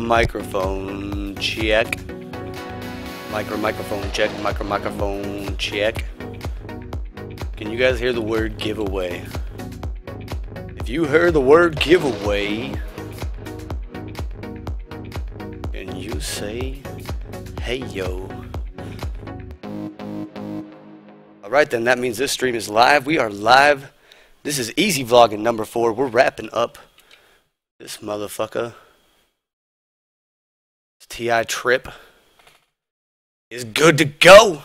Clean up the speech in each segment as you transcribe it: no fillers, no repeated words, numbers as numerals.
microphone check. Microphone check. Microphone check. Can you guys hear the word giveaway? If you heard the word giveaway, can you say hey yo? Alright then, that means this stream is live. We are live. This is EzVloggin number 4. We're wrapping up this motherfucker. This TI trip is good to go.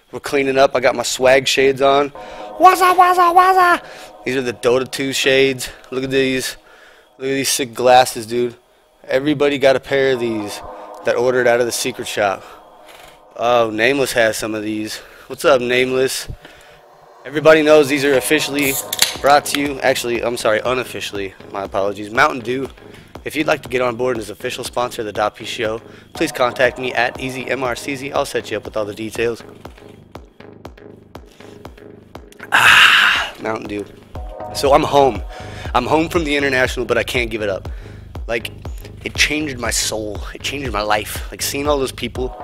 We're cleaning up. I got my swag shades on. Wazza, wazza, wazza. These are the Dota 2 shades. Look at these. Look at these sick glasses, dude. Everybody got a pair of these that ordered out of the secret shop. Oh, Nameless has some of these. What's up, Nameless? Everybody knows these are officially brought to you. Actually, I'm sorry, unofficially. My apologies. Mountain Dew. If you'd like to get on board as official sponsor of the DotP show, please contact me at EasyMRCZ. I'll set you up with all the details. Mountain Dew. So I'm home. I'm home from the international, but I can't give it up. Like, it changed my soul. It changed my life. Like, seeing all those people.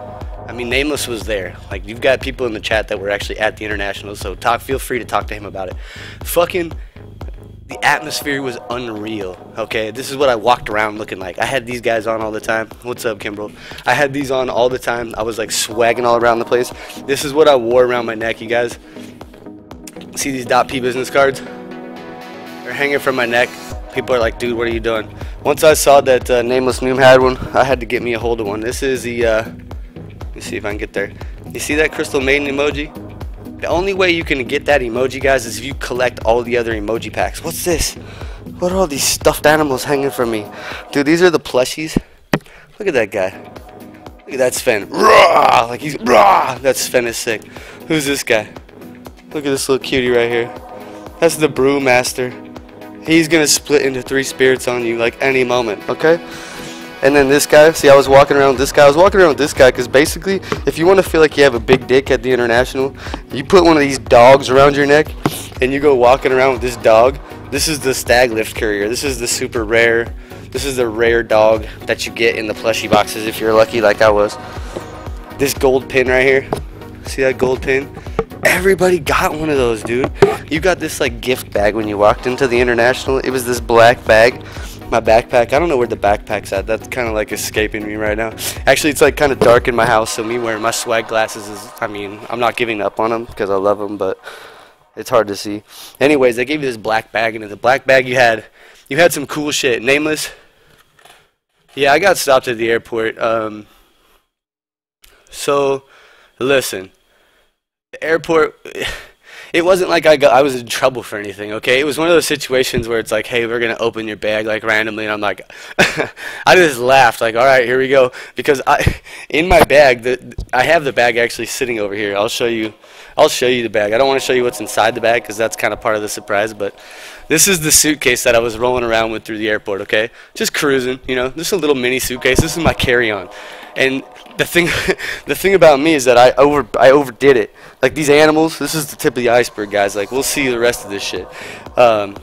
I mean, Nameless was there. Like, you've got people in the chat that were actually at the international, so feel free to talk to him about it. Fucking, the atmosphere was unreal, okay? This is what I walked around looking like. I had these guys on all the time. What's up, Kimbrel? I had these on all the time. I was, like, swagging all around the place. This is what I wore around my neck, you guys. See these DotP business cards? They're hanging from my neck. People are like, dude, what are you doing? Once I saw that Nameless Noom had one, I had to get me a hold of one. This is the, let me see if I can get there. You see that Crystal Maiden emoji? The only way you can get that emoji, guys, is if you collect all the other emoji packs. What's this? What are all these stuffed animals hanging from me? Dude, these are the plushies. Look at that guy. Look at that Sven. Rawr! Like he's rawr! That Sven is sick. Who's this guy? Look at this little cutie right here. That's the Brewmaster. He's gonna split into 3 spirits on you like any moment, okay? And then this guy, see, I was walking around with this guy. I was walking around with this guy because basically, if you want to feel like you have a big dick at the international, you put one of these dogs around your neck and you go walking around with this dog. This is the Stag Lift Courier. This is the super rare. This is the rare dog that you get in the plushie boxes if you're lucky like I was. This gold pin right here. See that gold pin? Everybody got one of those, dude. You got this like gift bag when you walked into the international. It was this black bag. My backpack, I don't know where the backpack's at. That's kind of like escaping me right now. Actually, it's like kind of dark in my house, so me wearing my swag glasses is, I mean, I'm not giving up on them because I love them, but it's hard to see. Anyways, they gave you this black bag, and in the black bag you had some cool shit. Nameless. Yeah, I got stopped at the airport. So, listen. The airport, it wasn't like I was in trouble for anything, okay? It was one of those situations where it's like, hey, we're going to open your bag, like, randomly, and I'm like, I just laughed, like, all right, here we go, because in my bag, I have the bag actually sitting over here. I'll show you the bag. I don't want to show you what's inside the bag, because that's kind of part of the surprise, but this is the suitcase that I was rolling around with through the airport, okay? Just cruising, you know, just a little mini suitcase. This is my carry-on, and the thing about me is that I overdid it. Like these animals, this is the tip of the iceberg, guys. Like we'll see the rest of this shit.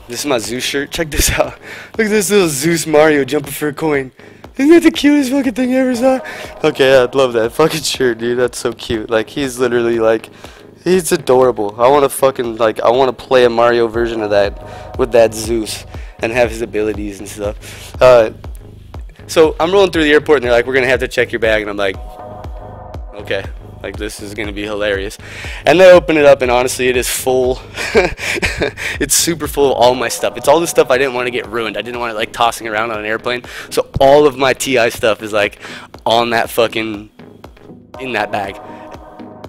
This is my Zeus shirt. Check this out. Look at this little Zeus Mario jumping for a coin. Isn't that the cutest fucking thing you ever saw? Okay, I'd love that fucking shirt, dude. That's so cute. Like he's literally like, he's adorable. I want to fucking like, I want to play a Mario version of that with that Zeus and have his abilities and stuff. So I'm rolling through the airport and they're like, we're gonna have to check your bag, and I'm like, okay. Like, this is going to be hilarious. And they open it up, and honestly, it is full. It's super full of all my stuff. It's all the stuff I didn't want to get ruined. I didn't want it, like, tossing around on an airplane. So all of my TI stuff is, like, on that fucking, in that bag.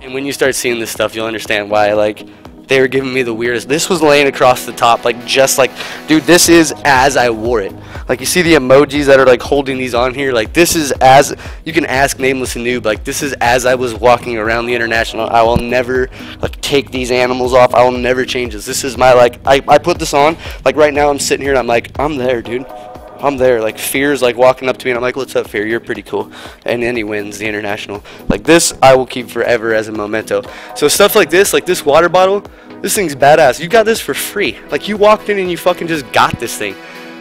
And when you start seeing this stuff, you'll understand why, like, they were giving me the weirdest. This was laying across the top, like, just like, dude, this is as I wore it. Like, you see the emojis that are, like, holding these on here? Like, this is as, you can ask Nameless and Noob, like, this is as I was walking around the international. I will never, like, take these animals off. I will never change this. This is my, like, I put this on. Like, right now I'm sitting here and I'm like, I'm there, dude. I'm there. Like, Fear's, like, walking up to me and I'm like, what's up, Fear? You're pretty cool. And then he wins the international. Like, this I will keep forever as a memento. So stuff like this water bottle, this thing's badass. You got this for free. Like, you walked in and you fucking just got this thing.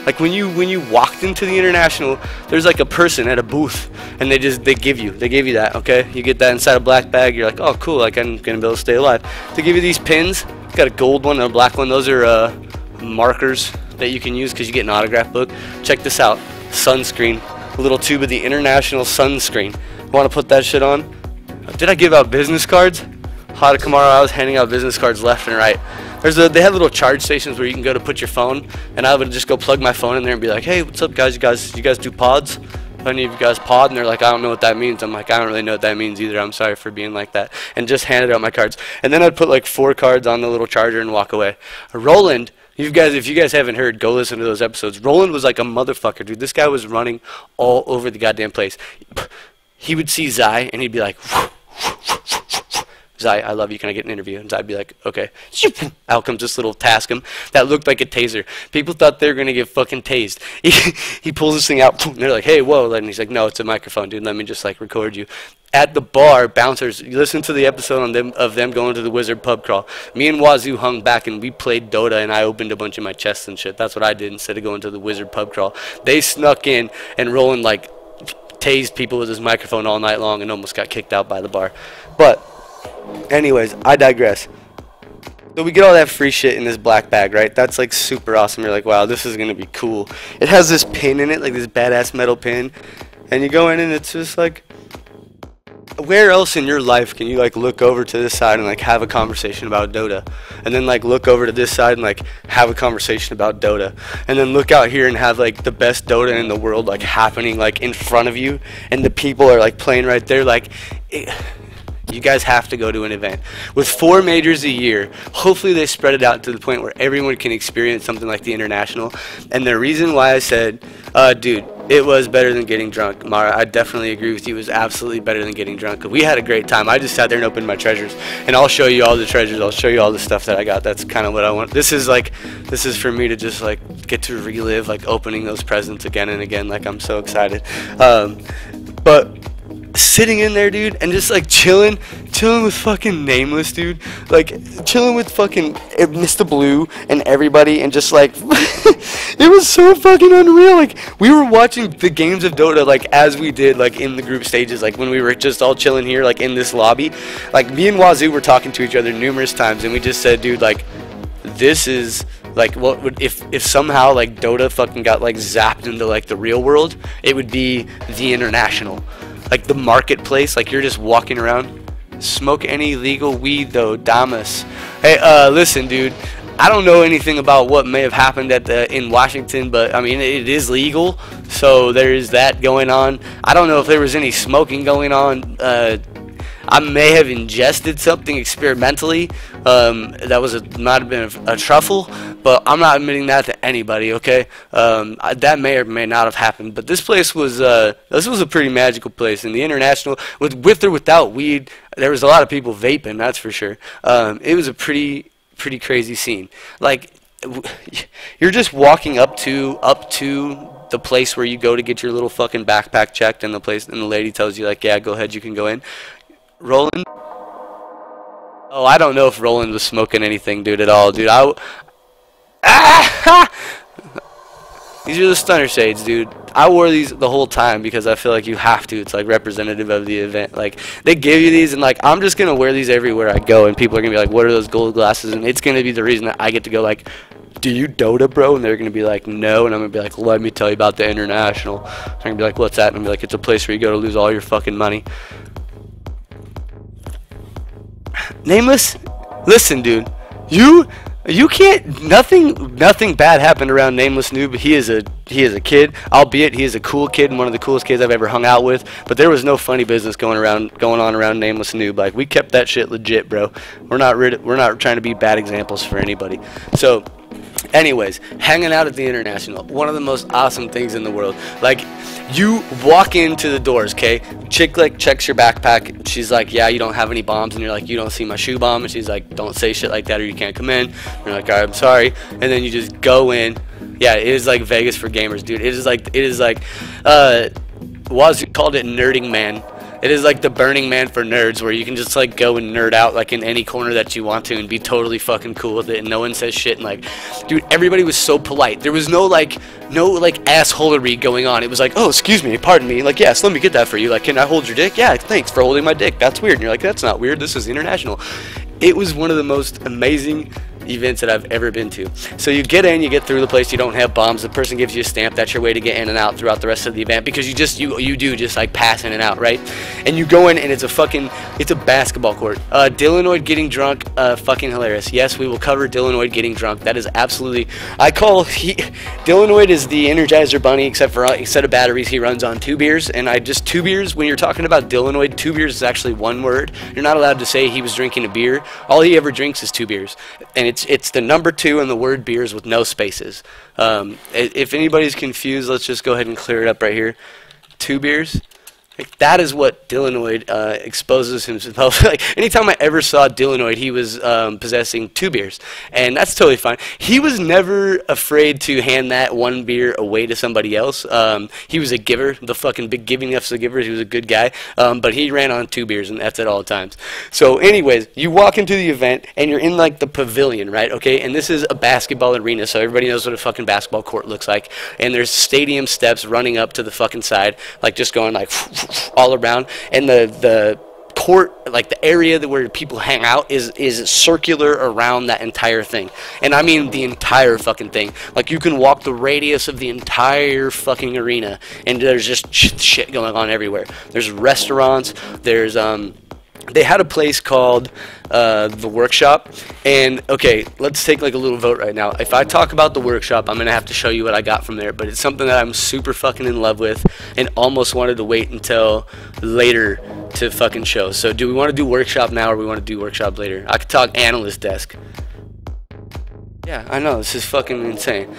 Like when you walked into the International, there's like a person at a booth, and they give you that, okay? You get that inside a black bag. You're like, oh cool, like I'm gonna be able to stay alive. They give you these pins. Got a gold one and a black one. Those are markers that you can use because you get an autograph book. Check this out, sunscreen, a little tube of the International sunscreen. Want to put that shit on? Did I give out business cards? Hot tomorrow, I was handing out business cards left and right. They had little charge stations where you can go to put your phone, and I would just go plug my phone in there and be like, hey, what's up guys? You guys do pods? Any of you guys pod? And they're like, I don't know what that means. I'm like, I don't really know what that means either. I'm sorry for being like that. And just handed out my cards. And then I'd put like 4 cards on the little charger and walk away. Roland, if you guys haven't heard, go listen to those episodes. Roland was like a motherfucker, dude. This guy was running all over the goddamn place. He would see Zai and he'd be like, Zai, I love you. Can I get an interview? And Zai'd be like, okay. Out comes this little Tascam that looked like a taser. People thought they were going to get fucking tased. He pulls this thing out, and they're like, hey, whoa. And he's like, no, it's a microphone, dude. Let me just like record you. At the bar, bouncers, you listen to the episode of them going to the Wizard pub crawl. Me and Wazoo hung back and we played Dota, and I opened a bunch of my chests and shit. That's what I did instead of going to the Wizard pub crawl. They snuck in, and Roland like tased people with his microphone all night long and almost got kicked out by the bar. But anyways, I digress. So we get all that free shit in this black bag, right? That's like super awesome. You're like, wow, this is gonna be cool. It has this pin in it, like this badass metal pin, and you go in and it's just like, where else in your life can you like look over to this side and like have a conversation about Dota, and then like look over to this side and like have a conversation about Dota, and then look out here and have like the best Dota in the world like happening like in front of you, and the people are like playing right there. Like you guys have to go to an event. With 4 majors a year, hopefully they spread it out to the point where everyone can experience something like the International. And the reason why I said, dude, it was better than getting drunk, Mara, I definitely agree with you. It was absolutely better than getting drunk. We had a great time. I just sat there and opened my treasures. And I'll show you all the treasures. I'll show you all the stuff that I got. That's kind of what I want. This is for me to just like get to relive like opening those presents again and again. Like I'm so excited. But sitting in there, dude, and just like chilling with fucking Nameless, dude, like chilling with fucking Mr. Blue and everybody, and just like it was so fucking unreal. Like we were watching the games of Dota like as we did like in the group stages, like when we were just all chilling here like in this lobby. Like me and Wazoo were talking to each other numerous times, and we just said, dude, like this is like what would if somehow like Dota fucking got like zapped into like the real world, it would be the International. Like the marketplace, like you're just walking around. Smoke any legal weed though, Damas. Hey, listen, dude. I don't know anything about what may have happened in Washington, but I mean it is legal, so there's that going on. I don't know if there was any smoking going on. I may have ingested something experimentally. That might have been a truffle, but I'm not admitting that to anybody. Okay, that may or may not have happened. But this place was this was a pretty magical place. In the International, with or without weed, there was a lot of people vaping. That's for sure. It was a pretty crazy scene. Like you're just walking up to the place where you go to get your little fucking backpack checked, and the lady tells you like, yeah, go ahead, you can go in. Roland? Oh, I don't know if Roland was smoking anything, dude, at all, dude. These are the stunner shades, dude. I wore these the whole time because I feel like you have to. It's like representative of the event. Like they give you these, and like I'm just gonna wear these everywhere I go, and people are gonna be like, "What are those gold glasses?" And it's gonna be the reason that I get to go like, "Do you Dota, bro?" And they're gonna be like, "No," and I'm gonna be like, "Let me tell you about the International." I'm gonna be like, "What's that?" And I'm gonna be like, "It's a place where you go to lose all your fucking money." Nameless, listen, dude, you can't. Nothing bad happened around Nameless Noob. He is a kid, albeit he is a cool kid and one of the coolest kids I've ever hung out with. But there was no funny business going on around Nameless Noob. Like we kept that shit legit, bro. We're not trying to be bad examples for anybody. So, anyways, hanging out at the International, one of the most awesome things in the world. Like you walk into the doors, okay? Chick like checks your backpack. She's like, yeah, you don't have any bombs, and you're like, you don't see my shoe bomb, and she's like, don't say shit like that or you can't come in. And you're like, all right, I'm sorry. And then you just go in. Yeah, it is like Vegas for gamers, dude. It is like Wazoo called it Nerding Man. It is like the Burning Man for nerds, where you can just like go and nerd out like in any corner that you want to and be totally fucking cool with it, and no one says shit. And like, dude, everybody was so polite. There was no assholery going on. It was like, oh, excuse me, pardon me, like, yes, let me get that for you. Like, can I hold your dick? Yeah, thanks for holding my dick. That's weird. And you're like, that's not weird. This is international. It was one of the most amazing events that I've ever been to. So you get in, you get through the place, you don't have bombs, the person gives you a stamp, that's your way to get in and out throughout the rest of the event, because you do just like pass in and out, right? And you go in and it's a basketball court. Dillanoid getting drunk, fucking hilarious. Yes, we will cover Dillanoid getting drunk. That is absolutely, Dillanoid is the Energizer Bunny, except for instead of batteries, he runs on 2 beers, and 2 beers, when you're talking about Dillanoid, 2 beers is actually one word. You're not allowed to say he was drinking a beer. All he ever drinks is 2 beers. And it's the number 2 and the word beers with no spaces. If anybody's confused, let's just go ahead and clear it up right here. 2 beers. Like, that is what Dillanoid exposes himself. Like, anytime I ever saw Dillanoid, he was possessing 2 beers, and that's totally fine. He was never afraid to hand that 1 beer away to somebody else. He was a giver, the fucking big giving us the givers. He was a good guy, but he ran on 2 beers, and that's at all times. So, anyways, you walk into the event, and you're in like the pavilion, right? Okay, and this is a basketball arena, so everybody knows what a fucking basketball court looks like. And there's stadium steps running up to the fucking side, like just going like all around, and the court, like the area where people hang out, is circular around that entire thing. And I mean the entire fucking thing. Like, you can walk the radius of the entire fucking arena, and there's just shit going on everywhere. There's restaurants, there's they had a place called the Workshop, and okay, let's take like a little vote right now. If I talk about the Workshop, I'm gonna have to show you what I got from there, but it's something that I'm super fucking in love with, and almost wanted to wait until later to fucking show. So do we want to do Workshop now, or we want to do Workshop later? I could talk Analyst Desk. Yeah, I know, this is fucking insane.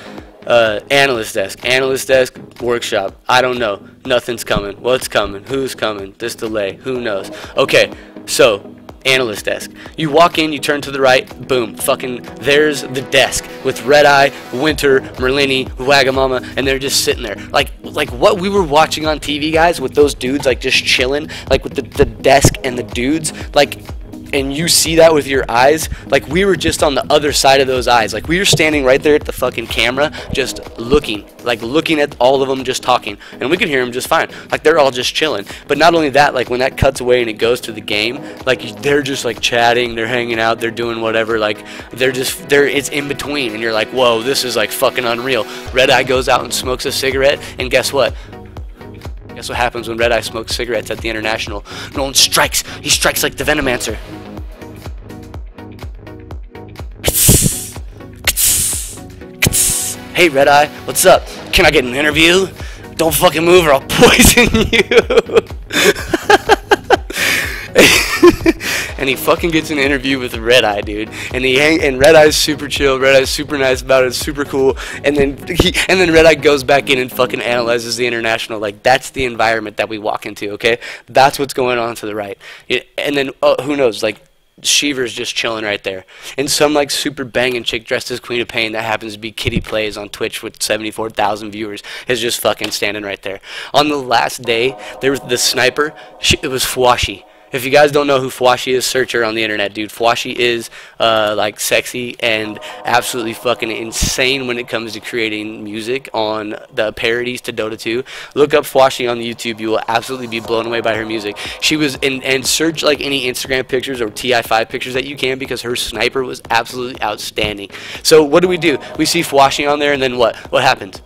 Analyst desk, Workshop. I don't know. Nothing's coming. What's coming? Who's coming? This delay. Who knows? Okay, so analyst desk. You walk in, you turn to the right, boom, fucking there's the desk with Red Eye, Winter, Merlini, Wagamama, and they're just sitting there. Like what we were watching on TV, guys, with those dudes like just chilling, like with the desk and the dudes, like, and you see that with your eyes, like we were just on the other side of those eyes. Like, we were standing right there at the fucking camera, just looking at all of them just talking, and we could hear them just fine. Like, they're all just chilling. But not only that, like when that cuts away and it goes to the game, like they're just like chatting, they're hanging out, they're doing whatever, like it's in between, and you're like, whoa, this is like fucking unreal. Red Eye goes out and smokes a cigarette, and guess what? Guess what happens when Red Eye smokes cigarettes at the International? Nolan strikes. He strikes like the Venomancer. Hey, Red Eye, what's up? Can I get an interview? Don't fucking move or I'll poison you. And he fucking gets an interview with Red Eye, dude. And Red Eye's super chill. Red Eye's super nice about it. Super cool. And then Red Eye goes back in and fucking analyzes the International. Like, that's the environment that we walk into. Okay, that's what's going on to the right. And then who knows? Like, Shiver's just chilling right there. And some like super banging chick dressed as Queen of Pain that happens to be Kitty Plays on Twitch with 74,000 viewers is just fucking standing right there. On the last day, there was the sniper. It was Fwashi. If you guys don't know who Fwashi is, search her on the internet, dude. Fwashi is like sexy and absolutely fucking insane when it comes to creating music on the parodies to Dota 2. Look up Fwashi on the YouTube. You will absolutely be blown away by her music. She was and search like any Instagram pictures or TI5 pictures that you can, because her sniper was absolutely outstanding. So what do? We see Fwashi on there, and then what? What happens?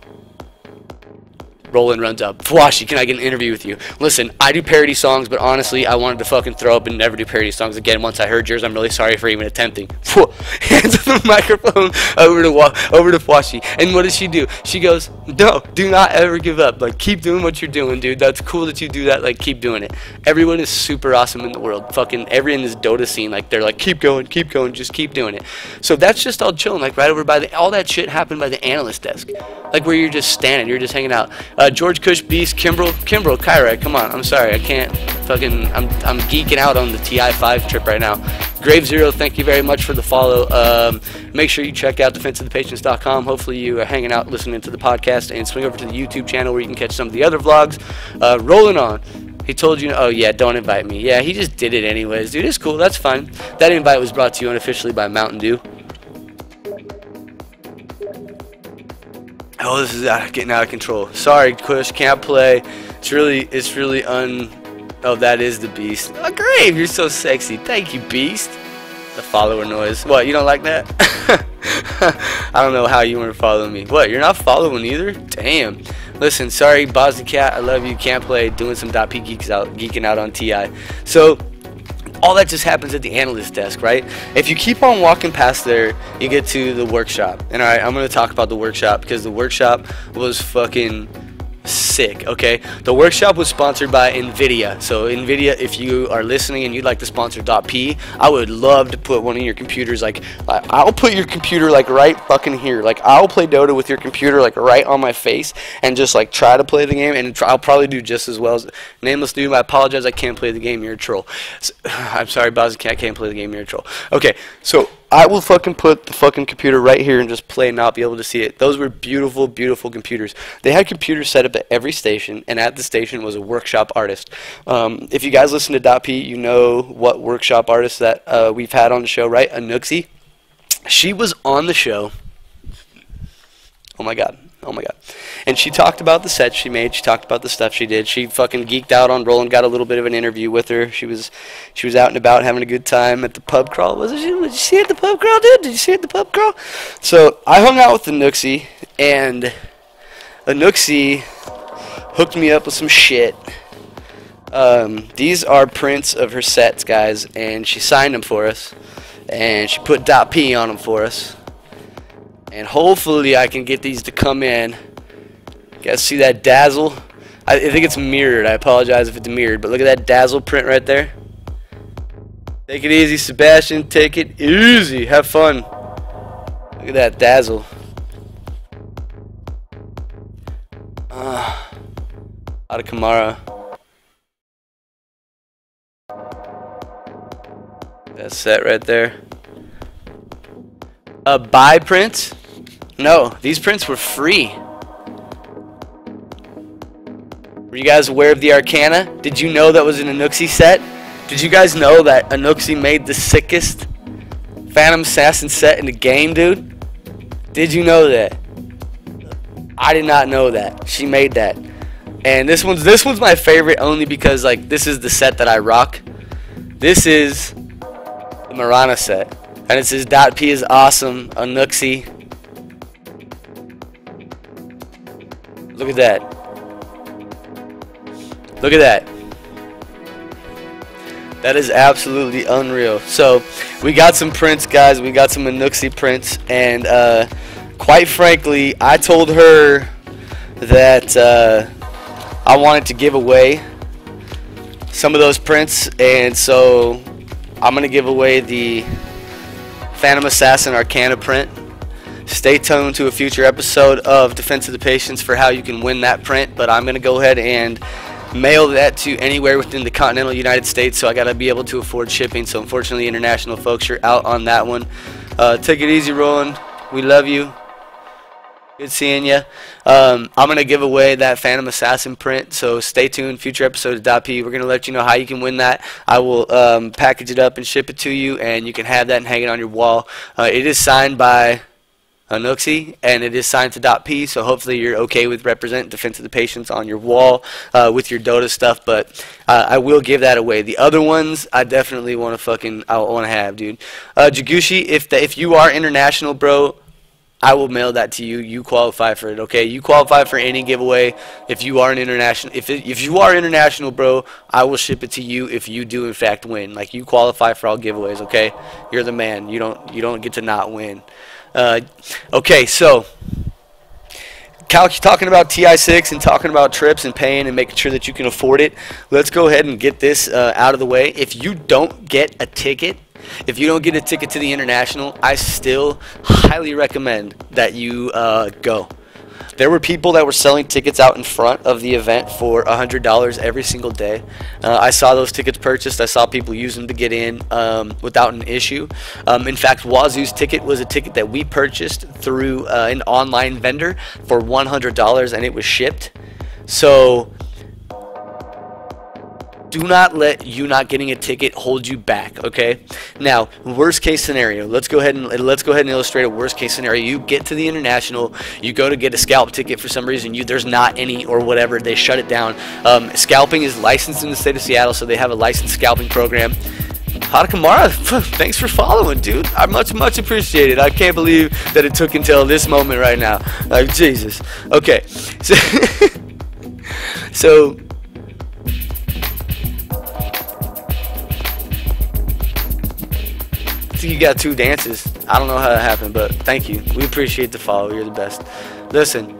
Roland runs up. Fwashi, can I get an interview with you? Listen, I do parody songs, but honestly, I wanted to fucking throw up and never do parody songs again. Once I heard yours, I'm really sorry for even attempting. Hands the microphone over to Fwashi. And what does she do? She goes, no, do not ever give up. Like, keep doing what you're doing, dude. That's cool that you do that. Like, keep doing it. Everyone is super awesome in the world. Fucking everyone in this Dota scene, like, they're like, keep going, just keep doing it. So that's just all chilling, like, right over by all that shit happened by the analyst desk. Like, where you're just standing, you're just hanging out. George Kush, Beast, Kimbrel, Kyra, come on, I'm sorry, I can't fucking, I'm geeking out on the TI5 trip right now. Grave Zero, thank you very much for the follow. Make sure you check out defenseofthepatients.com. Hopefully you are hanging out listening to the podcast, and swing over to the YouTube channel where you can catch some of the other vlogs. Rolling on. He told you, oh yeah, don't invite me. Yeah, he just did it anyways. Dude, it's cool. That's fine. That invite was brought to you unofficially by Mountain Dew. Oh, this is getting out of control. Sorry, Kush, can't play. It's really Oh, that is the Beast. Oh, Grave, you're so sexy. Thank you, Beast. The follower noise. What, you don't like that? I don't know how you want to follow me. What, you're not following either? Damn. Listen, sorry, Boston Cat, I love you. Can't play. Doing some .p geeking out on TI. So, all that just happens at the analyst desk, right? If you keep on walking past there, you get to the workshop. And alright, I'm going to talk about the workshop because the workshop was fucking sick. Okay, the workshop was sponsored by NVIDIA. So NVIDIA, if you are listening and you'd like to sponsor .p, I would love to put one of your computers, like I'll put your computer like right fucking here. Like I'll play Dota with your computer like right on my face and just like try to play the game, and I'll probably do just as well as Nameless Noob. I apologize, I can't play the game. You're a troll. I'm sorry, Bowser Cat, can't play the game. You're a troll. Okay, so I will fucking put the fucking computer right here and just play and not be able to see it. Those were beautiful, beautiful computers. They had computers set up at every station, and at the station was a workshop artist. If you guys listen to .p, you know what workshop artist that we've had on the show, right? Anuxie. She was on the show. Oh my god. Oh my god. And she talked about the sets she made. She talked about the stuff she did. She fucking geeked out on Roland. Got a little bit of an interview with her. She was out and about having a good time at the pub crawl. Did you see her at the pub crawl, dude? Did you see her at the pub crawl? So I hung out with Anuxie, and Anuxie hooked me up with some shit. These are prints of her sets, guys, and she signed them for us, and she put .p on them for us. And hopefully I can get these to come in. You guys see that dazzle? I think it's mirrored. I apologize if it's mirrored, but look at that dazzle print right there. Take it easy, Sebastian. Take it easy. Have fun. Look at that dazzle. Out of Kamara. That set right there. Buy prints? No, these prints were free. Were you guys aware of the Arcana? Did you know that was an Anuxie set? Did you guys know that Anuxie made the sickest Phantom Assassin set in the game, dude? Did you know that? I did not know that. She made that. And this one's my favorite only because like this is the set that I rock. This is the Marana set. And it says .p is awesome, Anuxie. Look at that. Look at that. That is absolutely unreal. So, we got some prints, guys. We got some Anuxie prints. And, quite frankly, I told her that I wanted to give away some of those prints. And so, I'm going to give away the Phantom Assassin Arcana print. Stay tuned to a future episode of Defense of the Patience for how you can win that print, but I'm going to go ahead and mail that to anywhere within the continental United States, so I got to be able to afford shipping. So unfortunately, international folks, you're out on that one. Take it easy, Roland. We love you. Good seeing you. I'm going to give away that Phantom Assassin print, so stay tuned. Future episode of .p. We're going to let you know how you can win that. I will package it up and ship it to you, and you can have that and hang it on your wall. It is signed by Anuxie, and it is signed to .p, so hopefully you're okay with represent Defense of the Patience on your wall with your Dota stuff, but I will give that away. The other ones, I definitely want to have, dude. Jagushi, if you are international, bro, I will mail that to you. You qualify for it, okay? You qualify for any giveaway. If you are an international, if you are international, bro, I will ship it to you if you do in fact win. Like, you qualify for all giveaways, okay? You're the man. You don't get to not win. Okay, so talking about TI6 and talking about trips and paying and making sure that you can afford it. Let's go ahead and get this out of the way. If you don't get a ticket. If you don't get a ticket to the international, I still highly recommend that you go. There were people that were selling tickets out in front of the event for $100 every single day. I saw those tickets purchased. I saw people use them to get in without an issue. In fact, Wazoo's ticket was a ticket that we purchased through an online vendor for $100, and it was shipped. So Do not let you not getting a ticket hold you back, okay? Now, worst case scenario. Let's go ahead and illustrate a worst case scenario. You get to the international, you go to get a scalp ticket for some reason, there's not any or whatever, they shut it down. Scalping is licensed in the state of Seattle, so they have a licensed scalping program. Hatakamara, thanks for following, dude. I much appreciate it. I can't believe that it took until this moment right now. Like, Jesus. Okay. So you got 2 dances. I don't know how that happened, but thank you. We appreciate the follow. You're the best. Listen,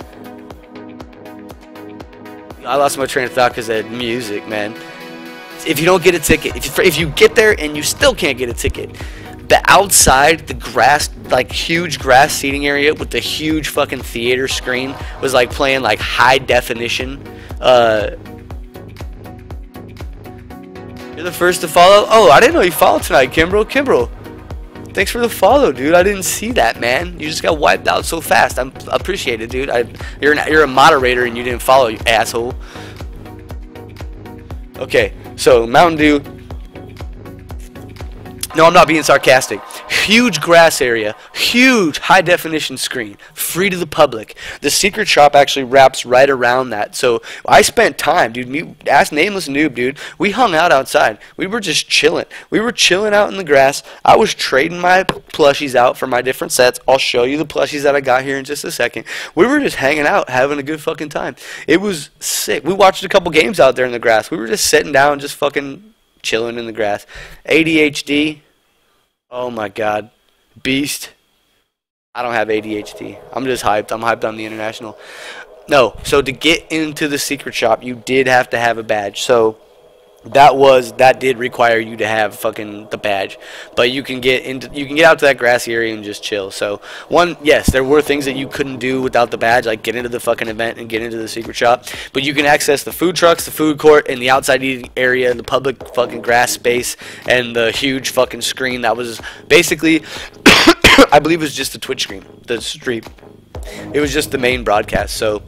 I lost my train of thought because of music, man. If you don't get a ticket, if you get there and you still can't get a ticket, the outside, the grass, like huge grass seating area with the huge fucking theater screen was like playing like high definition. You're the first to follow. Oh, I didn't know you followed tonight, Kimbrel. Thanks for the follow, dude. I didn't see that, man. You just got wiped out so fast. I appreciate it, dude. You're a moderator and you didn't follow, you asshole. Okay, so Mountain Dew. No, I'm not being sarcastic. Huge grass area, huge high definition screen, free to the public. The secret shop actually wraps right around that. So I spent time, dude. Ask Nameless Noob, dude. We hung out outside. We were just chilling. We were chilling out in the grass. I was trading my plushies out for my different sets. I'll show you the plushies that I got here in just a second. We were just hanging out, having a good fucking time. It was sick. We watched a couple games out there in the grass. We were just sitting down, just fucking chilling in the grass. ADHD. Oh my god. Beast. I don't have ADHD. I'm just hyped. I'm hyped on the international. No, so to get into the secret shop, you did have to have a badge. So that did require you to have fucking the badge. But you can get out to that grassy area and just chill. So yes, there were things that you couldn't do without the badge, like get into the fucking event and get into the secret shop. But you can access the food trucks, the food court, and the outside eating area, and the public fucking grass space, and the huge fucking screen that was basically I believe it was just the Twitch screen, the stream. It was just the main broadcast. So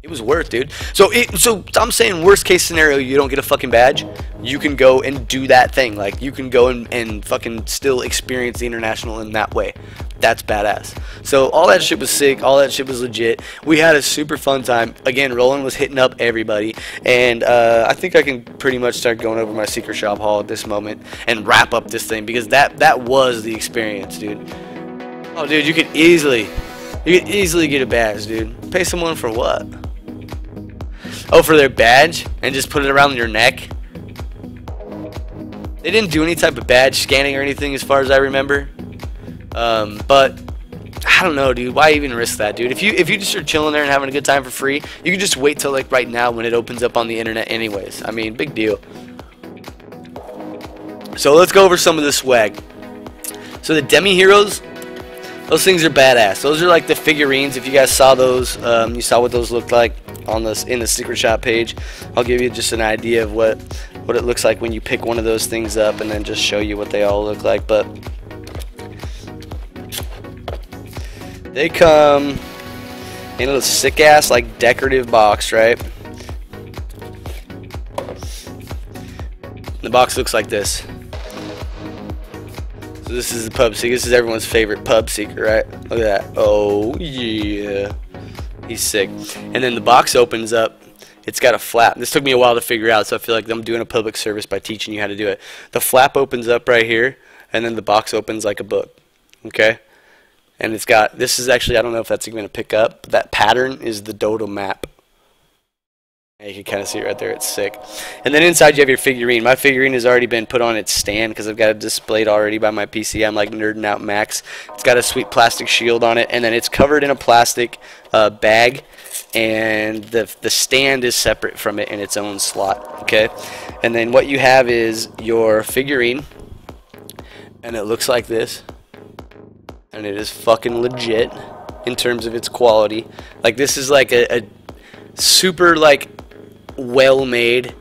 it was worth, dude. So I'm saying worst case scenario, you don't get a fucking badge. You can go and do that thing. Like, you can go and fucking still experience the international in that way. That's badass. So all that shit was sick. All that shit was legit. We had a super fun time. Again, Roland was hitting up everybody. And I think I can pretty much start going over my secret shop haul at this moment and wrap up this thing, because that was the experience, dude. Oh, dude, you could easily get a badge, dude. Pay someone for what? Oh, for their badge? And just put it around your neck? They didn't do any type of badge scanning or anything as far as I remember. But I don't know, dude. Why even risk that, dude? If you just are chilling there and having a good time for free, you can just wait till like right now when it opens up on the internet anyways. I mean, big deal. So let's go over some of the swag. So the Demi Heroes, those things are badass. Those are like the figurines. If you guys saw those, you saw what those looked like on this in the secret shop page. I'll give you just an idea of what it looks like when you pick one of those things up, and then just show you what they all look like. But they come in a sick ass like decorative box, right? The box looks like this. So this is the pub seeker. This is everyone's favorite pub seeker, right? Look at that. Oh yeah, he's sick. And then the box opens up. It's got a flap. This took me a while to figure out, so I feel like I'm doing a public service by teaching you how to do it. The flap opens up right here, and then the box opens like a book. Okay? And it's got, this is actually, I don't know if that's even going to pick up, but that pattern is the Dota map. Yeah, you can kind of see it right there. It's sick. And then inside you have your figurine. My figurine has already been put on its stand because I've got it displayed already by my PC. I'm like nerding out max. It's got a sweet plastic shield on it, and then it's covered in a plastic bag, and the stand is separate from it in its own slot. Okay? And then what you have is your figurine, and it looks like this. And it is fucking legit in terms of its quality. Like, this is like a super like well-made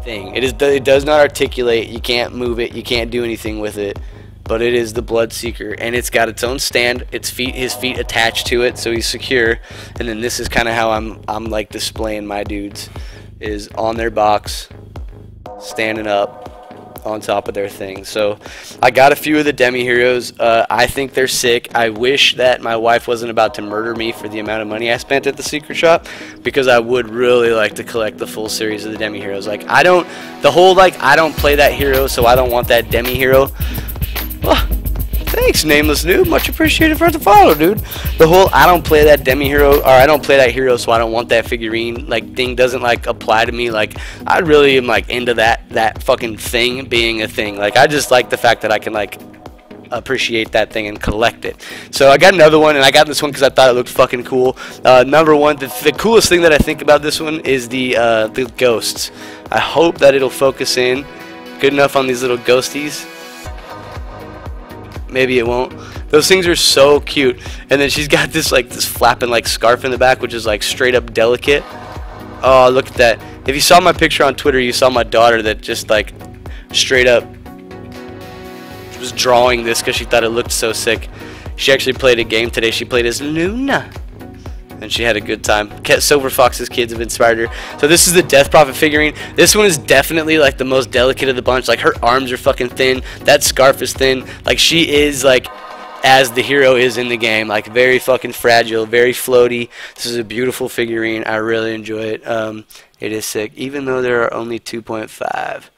thing. It does not articulate. You can't move it. You can't do anything with it. But it is the Bloodseeker, and it's got its own stand. His feet attached to it, so he's secure. And then this is kind of how I'm like displaying my dudes. is on their box, standing up on top of their thing. So I got a few of the demi heroes. I think they're sick. I wish that my wife wasn't about to murder me for the amount of money I spent at the secret shop, because I would really like to collect the full series of the demi heroes. Like, I don't play that hero, so I don't want that demi hero. Oh, thanks, nameless noob. Much appreciated for the follow, dude. The whole I don't play that demi hero, or I don't play that hero, so I don't want that figurine, like, thing doesn't, like, apply to me. Like, I really am, like, into that fucking thing being a thing. Like, I just like the fact that I can, like, appreciate that thing and collect it. So I got another one, and I got this one because I thought it looked fucking cool. Number one, the coolest thing that I think about this one is the ghosts. I hope that it'll focus in good enough on these little ghosties. Maybe it won't. Those things are so cute. And then she's got this, like, this flapping, like, scarf in the back, which is, like, straight up delicate. Oh, look at that. If you saw my picture on Twitter, you saw my daughter that just, like, straight up was drawing this because she thought it looked so sick. She actually played a game today. She played as Luna, and she had a good time. Silver Fox's kids have inspired her. So this is the Death Prophet figurine. This one is definitely, like, the most delicate of the bunch. Like, her arms are fucking thin. That scarf is thin. Like, she is, like, as the hero is in the game. Like, very fucking fragile, very floaty. This is a beautiful figurine. I really enjoy it. It is sick. Even though there are only 2.5.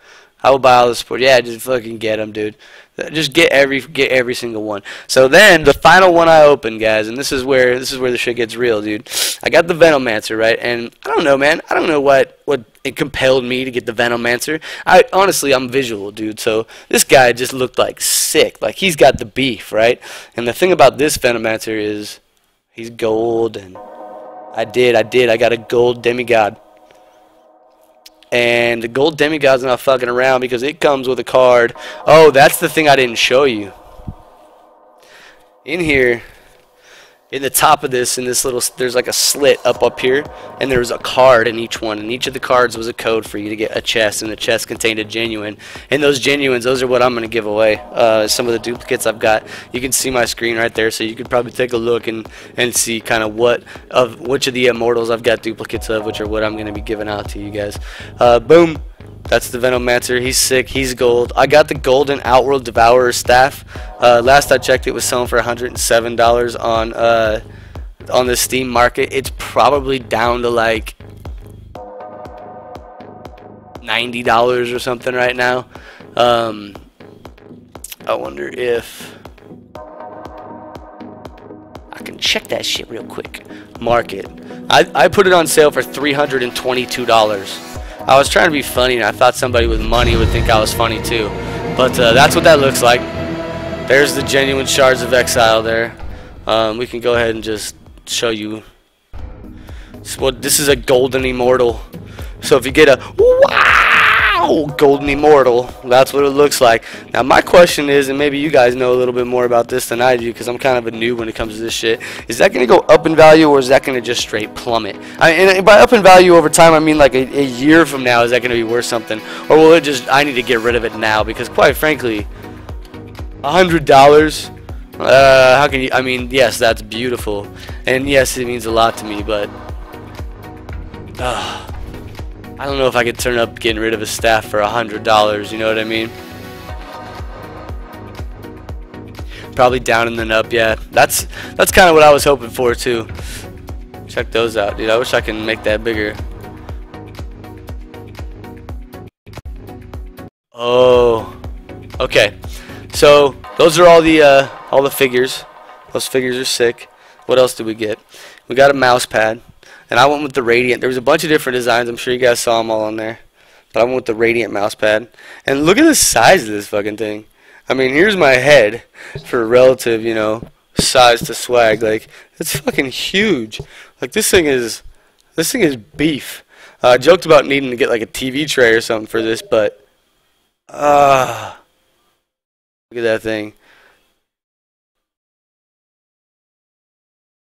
I will buy all the support. Yeah, just fucking get them, dude. Just get every single one. So then the final one I opened, guys, and this is where the shit gets real, dude. I got the Venomancer, right? And I don't know, man. I don't know what it compelled me to get the Venomancer. Honestly, I'm visual, dude. So this guy just looked like sick. Like, he's got the beef, right? And the thing about this Venomancer is he's gold, and I got a gold demigod. And the gold demigod's not fucking around because it comes with a card. Oh, that's the thing I didn't show you. In here, in the top of this, in this little, there's like a slit up here, and there's a card in each one, and each of the cards was a code for you to get a chest, and the chest contained a genuine. And those genuines, those are what I'm going to give away. Some of the duplicates I've got. You can see my screen right there, so you could probably take a look and see kind of which of the immortals I've got duplicates of, which are what I'm going to be giving out to you guys. Boom. That's the Venomancer. He's sick. He's gold. I got the golden Outworld Devourer staff. Last I checked, it was selling for $107 on the Steam market. It's probably down to like $90 or something right now. I wonder if I can check that shit real quick. Market. I put it on sale for $322. I was trying to be funny, and I thought somebody with money would think I was funny too. But that's what that looks like. There's the genuine Shards of Exile there. We can go ahead and just show you. This is a Golden Immortal. So if you get a wow Golden Immortal, that's what it looks like. Now my question is, and maybe you guys know a little bit more about this than I do, because I'm kind of a noob when it comes to this shit. Is that going to go up in value, or is that going to just straight plummet? And by up in value over time, I mean like a year from now, is that going to be worth something? Or will it just, I need to get rid of it now? Because quite frankly, $100, how can you, I mean, yes, that's beautiful. And yes, it means a lot to me, but I don't know if I could turn up getting rid of a staff for $100, you know what I mean? Probably down and then up, yeah. That's kind of what I was hoping for too. Check those out, dude. I wish I can make that bigger. Oh, okay. So those are all the figures. Those figures are sick. What else did we get? We got a mouse pad. And I went with the Radiant. There was a bunch of different designs. I'm sure you guys saw them all on there. But I went with the Radiant mouse pad. And look at the size of this fucking thing. I mean, here's my head for relative, you know, size to swag. Like, it's fucking huge. Like, this thing is beef. I joked about needing to get like a TV tray or something for this, but look at that thing.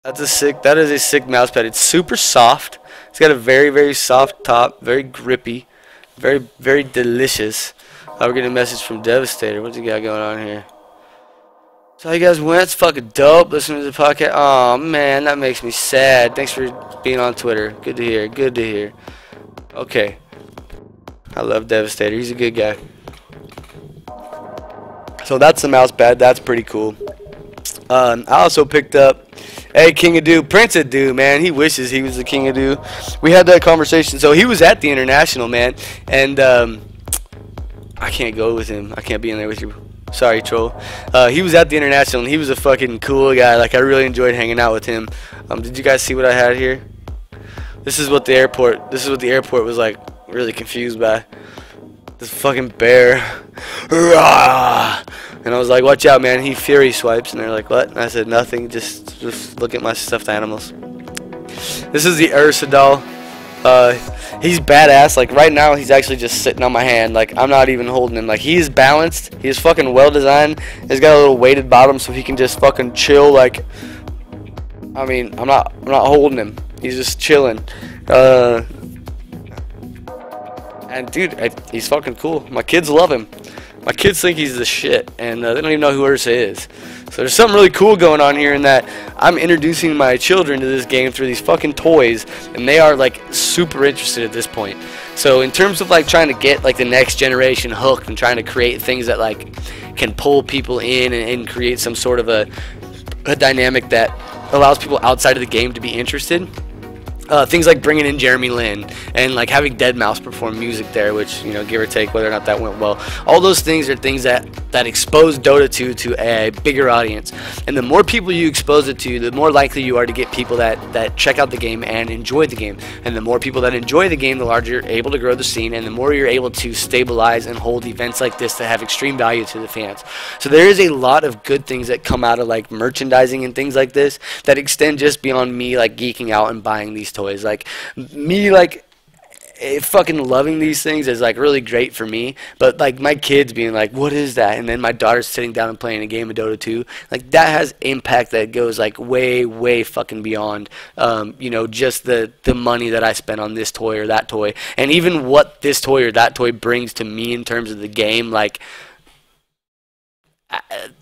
That is a sick mouse pad. It's super soft. It's got a very, very soft top, very grippy, very, very delicious. We're getting a message from Devastator. What's he got going on here? So how you guys went? It's fucking dope listening to the podcast. Oh man, that makes me sad. Thanks for being on Twitter. Good to hear. Good to hear. Okay. I love Devastator. He's a good guy. So that's the mouse pad. That's pretty cool. I also picked up, hey, King of Do, Prince of Do, man. He wishes he was the King of Do. We had that conversation. So he was at the International, man, and I can't go with him. I can't be in there with you. Sorry, troll. He was at the International, and he was a fucking cool guy. Like, I really enjoyed hanging out with him. Did you guys see what I had here? This is what the airport was like really confused by. This fucking bear. And I was like, watch out, man. He fury swipes. And they're like, what? And I said, nothing. Just look at my stuffed animals. This is the Ursa doll. He's badass. Like, right now, he's actually just sitting on my hand. Like, I'm not even holding him. Like, he's balanced. He's fucking well designed. He's got a little weighted bottom so he can just fucking chill. Like, I mean, I'm not holding him. He's just chilling. And dude, he's fucking cool. My kids love him. My kids think he's the shit, and they don't even know who Ursa is. So there's something really cool going on here in that I'm introducing my children to this game through these fucking toys, and they are like super interested at this point. So in terms of like trying to get like the next generation hooked and trying to create things that like can pull people in and create some sort of a dynamic that allows people outside of the game to be interested. Things like bringing in Jeremy Lin and like having deadmau5 perform music there, which, you know, give or take whether or not that went well. All those things are things that expose Dota to a bigger audience. And the more people you expose it to, the more likely you are to get people that check out the game and enjoy the game. And the more people that enjoy the game, the larger you're able to grow the scene, and the more you're able to stabilize and hold events like this that have extreme value to the fans. So there is a lot of good things that come out of like merchandising and things like this that extend just beyond me like geeking out and buying these toys. Like me like fucking loving these things is like really great for me, but like my kids being like, what is that? And then my daughter's sitting down and playing a game of Dota 2, like that has impact that goes like way fucking beyond you know, just the money that I spent on this toy or that toy, and even what this toy or that toy brings to me in terms of the game. Like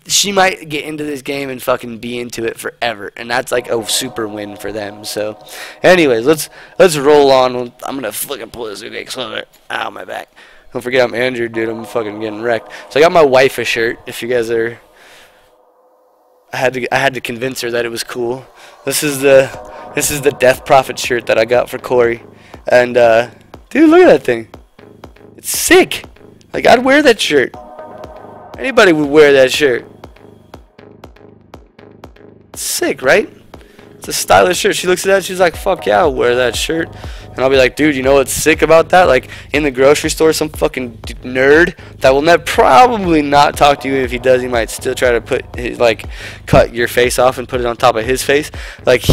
she might get into this game and fucking be into it forever, and that's like a super win for them. So anyways, let's roll on. I'm gonna fucking pull this okay, ow, my back. Don't forget I'm injured, dude. I'm fucking getting wrecked. So I got my wife a shirt. If you guys are, I had to convince her that it was cool. This is the Death Prophet shirt that I got for Corey, and dude, look at that thing. It's sick. Like, I'd wear that shirt. Anybody would wear that shirt. It's sick, right? It's a stylish shirt. She looks at that, she's like, fuck yeah, I'll wear that shirt. And I'll be like, dude, you know what's sick about that? Like, in the grocery store, some fucking nerd that will probably not talk to you. If he does, he might still try to put his, like, cut your face off and put it on top of his face. Like,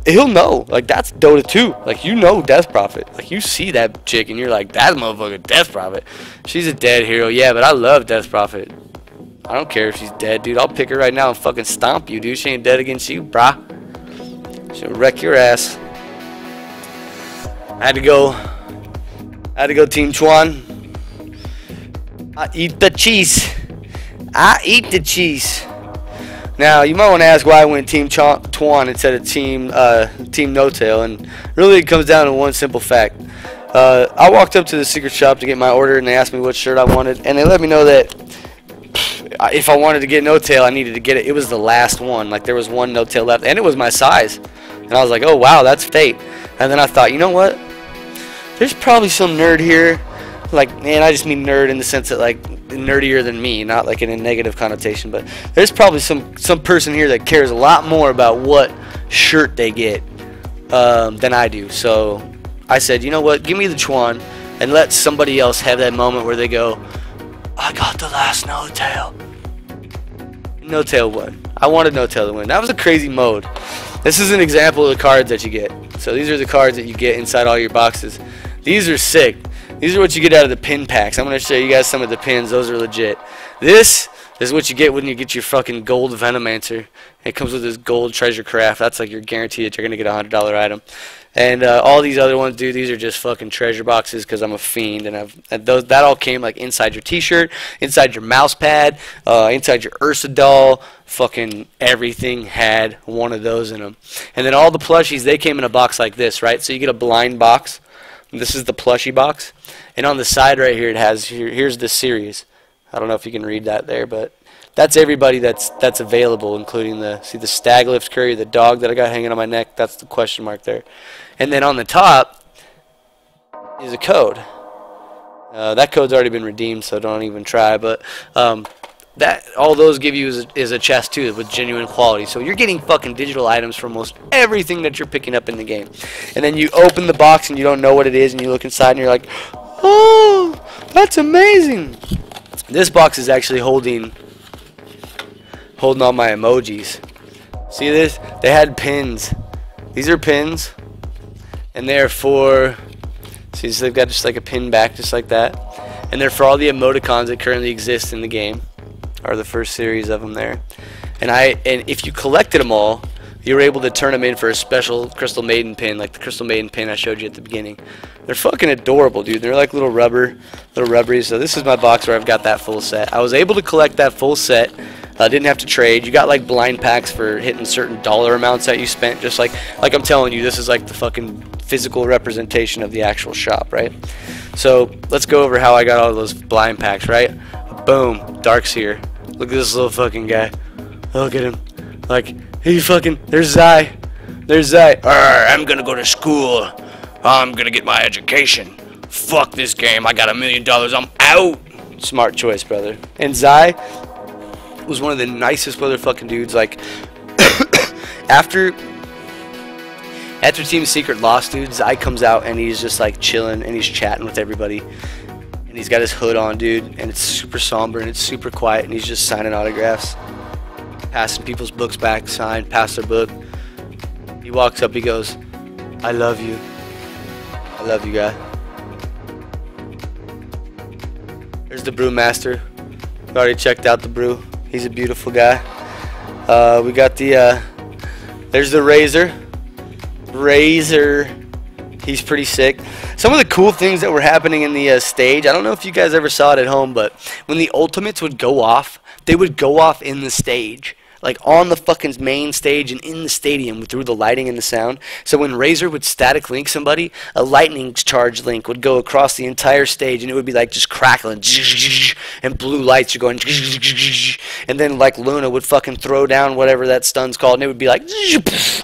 he'll know. Like, that's Dota 2. Like, you know Death Prophet. Like, you see that chick and you're like, that motherfucker Death Prophet. She's a dead hero. Yeah, but I love Death Prophet. I don't care if she's dead, dude. I'll pick her right now and fucking stomp you, dude. She ain't dead against you, brah. She'll wreck your ass. I had to go Team Chuan. I eat the cheese. I eat the cheese. Now, you might want to ask why I went Team Chuan instead of Team No-Tail, and really it comes down to one simple fact. I walked up to the secret shop to get my order, and they asked me what shirt I wanted, and they let me know that if I wanted to get No-Tail, I needed to get it. It was the last one. Like, there was one No-Tail left, and it was my size. And I was like, oh, wow, that's fate. And then I thought, you know what? There's probably some nerd here. Like, and I just mean nerd in the sense that, like, nerdier than me, not like in a negative connotation, but there's probably some person here that cares a lot more about what shirt they get than I do. So I said, you know what, give me the Chuan and let somebody else have that moment where they go, I got the last No-Tail. No-Tail won. I wanted No-Tail to win. That was a crazy mode. This is an example of the cards that you get. So these are the cards that you get inside all your boxes. These are sick. These are what you get out of the pin packs. I'm going to show you guys some of the pins. Those are legit. This is what you get when you get your fucking gold Venomancer. It comes with this gold treasure craft. That's like your guarantee that you're going to get a $100 item. And all these other ones, dude, these are just fucking treasure boxes because I'm a fiend. And that all came like inside your t-shirt, inside your mouse pad, inside your Ursa doll. Fucking everything had one of those in them. And then all the plushies, they came in a box like this, right? So you get a blind box This is the plushie box. And on the side right here, it has, here's the series. I don't know if you can read that there, but that's everybody that's available, including the stag lift curry, the dog that I got hanging on my neck. That's the question mark there. And then on the top is a code. That code's already been redeemed, so don't even try. But that all those give you is a chest too with genuine quality. So you're getting fucking digital items from almost everything that you're picking up in the game. And then you open the box and you don't know what it is, and you look inside and you're like, oh, that's amazing. This box is actually holding all my emojis. See this? They had pins. These are pins, and they're for, see, so they've got just like a pin back just like that, and they're for all the emoticons that currently exist in the game, or the first series of them there. And if you collected them all, you were able to turn them in for a special Crystal Maiden pin, like the Crystal Maiden pin I showed you at the beginning. They're fucking adorable, dude. They're like little rubberies. So this is my box where I've got that full set. I was able to collect that full set. Didn't have to trade. You got like blind packs for hitting certain dollar amounts that you spent. Just like I'm telling you, this is like the fucking physical representation of the actual shop, right? So let's go over how I got all those blind packs, right? Boom, Dark's here. Look at this little fucking guy. Look at him. Like, he fucking, there's Zai. There's Zai. I'm gonna go to school. I'm gonna get my education. Fuck this game. I got $1 million. I'm out. Smart choice, brother. And Zai was one of the nicest motherfucking dudes. Like, after Team Secret lost, dude, Zai comes out and he's just like chilling and he's chatting with everybody. And he's got his hood on, dude, and it's super somber and it's super quiet, and he's just signing autographs, passing people's books back, pass their book. He walks up, he goes, I love you. I love you, guy. There's the brewmaster. We already checked out the brew. He's a beautiful guy. We got the, there's the Razor. He's pretty sick. Some of the cool things that were happening in the stage, I don't know if you guys ever saw it at home, but when the ultimates would go off, they would go off in the stage. Like on the fucking main stage and in the stadium through the lighting and the sound. So when Razor would static link somebody, a lightning charge link would go across the entire stage, and it would be like just crackling, and blue lights are going, and then like Luna would fucking throw down whatever that stun's called, and it would be like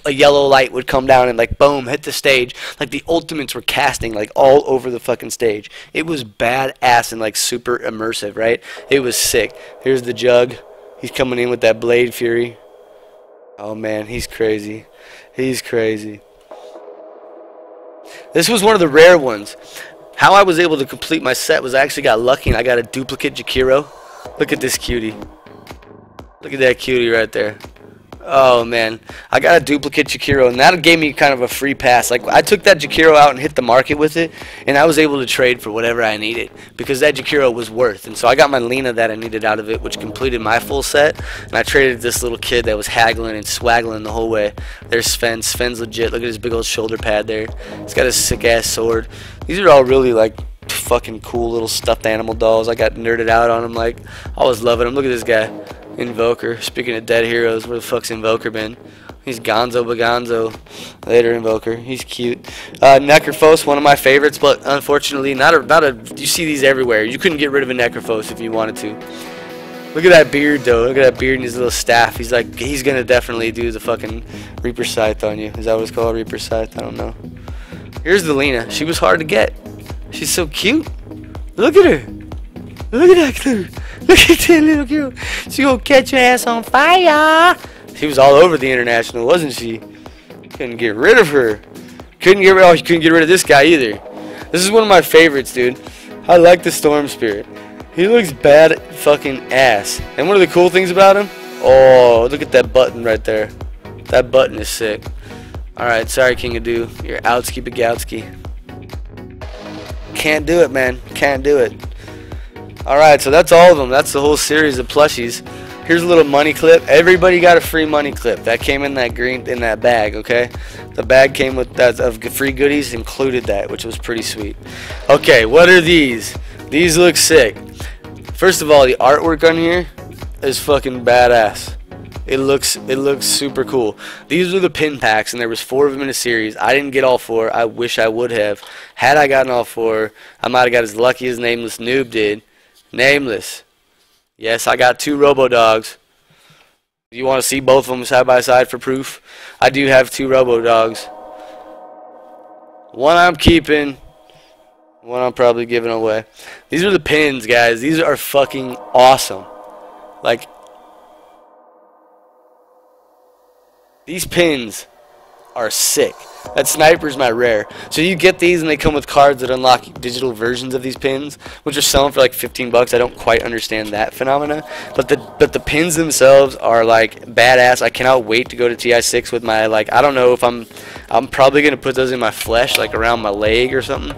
a yellow light would come down and like boom, hit the stage. Like the ultimates were casting like all over the fucking stage. It was badass and like super immersive, right? It was sick. Here's the Jug. He's coming in with that Blade Fury. Oh man, he's crazy. He's crazy. This was one of the rare ones. How I was able to complete my set was I actually got lucky and I got a duplicate Jakiro. Look at this cutie. Look at that cutie right there. Oh man, I got a duplicate Jakiro, and that gave me kind of a free pass. Like, I took that Jakiro out and hit the market with it, and I was able to trade for whatever I needed because that Jakiro was worth. And so I got my Lena that I needed out of it, which completed my full set, and I traded this little kid that was haggling and swaggling the whole way. There's Sven. Sven's legit. Look at his big old shoulder pad there. He's got a sick ass sword. These are all really like fucking cool little stuffed animal dolls. I got nerded out on them. Like, I was loving them. Look at this guy. Invoker. Speaking of dead heroes, where the fuck's Invoker been? He's Gonzo Bagonzo. Later Invoker. He's cute. Necrophos, one of my favorites, but unfortunately you see these everywhere. You couldn't get rid of a Necrophos if you wanted to. Look at that beard though. Look at that beard and his little staff. He's like, he's gonna definitely do the fucking Reaper Scythe on you. Is that what it's called? Reaper Scythe? I don't know. Here's the Lena. She was hard to get. She's so cute. Look at her. Look at that clue. Look at that little girl. She gonna catch your ass on fire. She was all over the international, wasn't she? Couldn't get rid of her. Couldn't get rid of this guy either. This is one of my favorites, dude. I like the Storm Spirit. He looks bad fucking ass. And one of the cool things about him, oh, look at that button right there. That button is sick. Alright, sorry, King Adu. You're outski bagowski. Can't do it, man. Can't do it. Alright, so that's all of them. That's the whole series of plushies. Here's a little money clip. Everybody got a free money clip. That came in that bag, okay? The bag came with that of free goodies, included that, which was pretty sweet. Okay, what are these? These look sick. First of all, the artwork on here is fucking badass. It looks super cool. These are the pin packs, and there was 4 of them in a series. I didn't get all 4. I wish I would have. Had I gotten all 4, I might have got as lucky as Nameless Noob did. Nameless. Yes, I got 2 Robo Dogs. You want to see both of them side by side for proof? I do have 2 Robo Dogs. One I'm keeping. One I'm probably giving away. These are the pins, guys. These are fucking awesome. Like, these pins are sick. That sniper's my rare. So you get these and they come with cards that unlock digital versions of these pins, which are selling for like 15 bucks. I don't quite understand that phenomena. But the pins themselves are like badass. I cannot wait to go to TI6 with my, like, I don't know if I'm probably gonna put those in my flesh, like around my leg or something.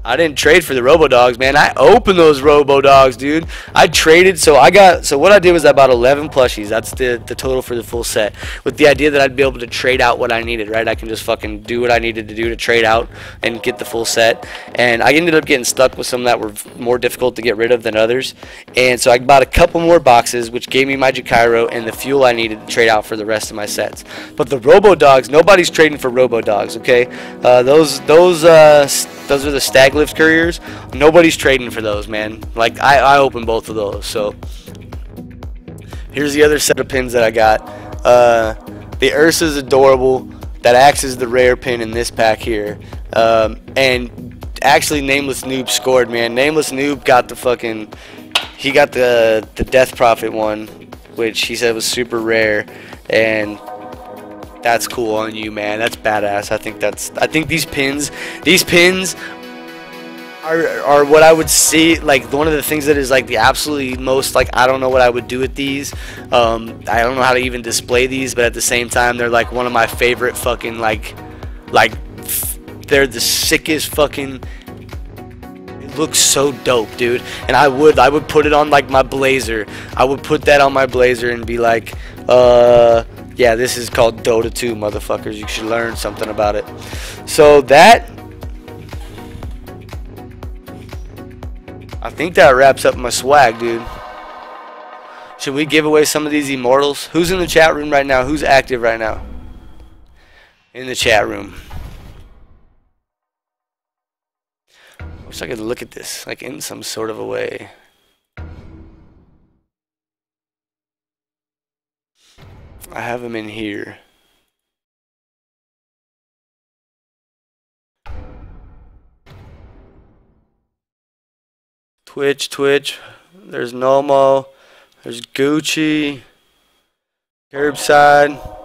I didn't trade for the Robo Dogs, man. I opened those Robo Dogs, dude. I traded, so what I did was I bought 11 plushies. That's the total for the full set, with the idea that I'd be able to trade out what I needed, right? I can just fucking do what I needed to do to trade out and get the full set. And I ended up getting stuck with some that were more difficult to get rid of than others. And so I bought a couple more boxes, which gave me my Jakiro and the fuel I needed to trade out for the rest of my sets. But the Robo Dogs, nobody's trading for Robo Dogs, okay? Those are the Stag Lift Couriers. Nobody's trading for those, man. Like, I opened both of those. So here's the other set of pins that I got. The Ursa's adorable. That acts as the rare pin in this pack here. And actually, Nameless Noob scored, man. Nameless Noob got the fucking, he got the Death Prophet one, which he said was super rare. And that's cool on you, man. That's badass. I think these pins are what I would see, like, one of the things that is like the absolutely most, like, I don't know what I would do with these. I don't know how to even display these, but at the same time, they're like one of my favorite fucking, like they're the sickest fucking. It looks so dope, dude. And I would put it on like my blazer. I would put that on my blazer and be like, yeah, this is called Dota 2, motherfuckers. You should learn something about it. So that, I think that wraps up my swag, dude. Should we give away some of these immortals? Who's in the chat room right now? Who's active right now? In the chat room. Wish I could look at this, like, in some sort of a way. I have them in here. Twitch. There's Nomo. There's Gucci. Curbside.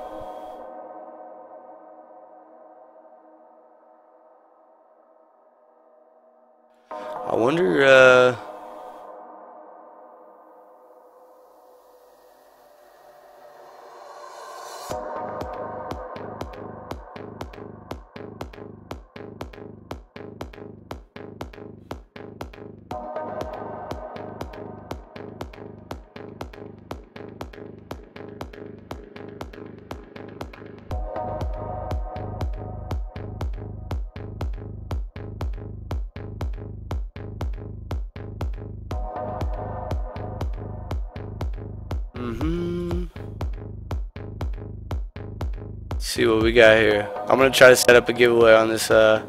I wonder, let's see what we got here. I'm gonna try to set up a giveaway on this. What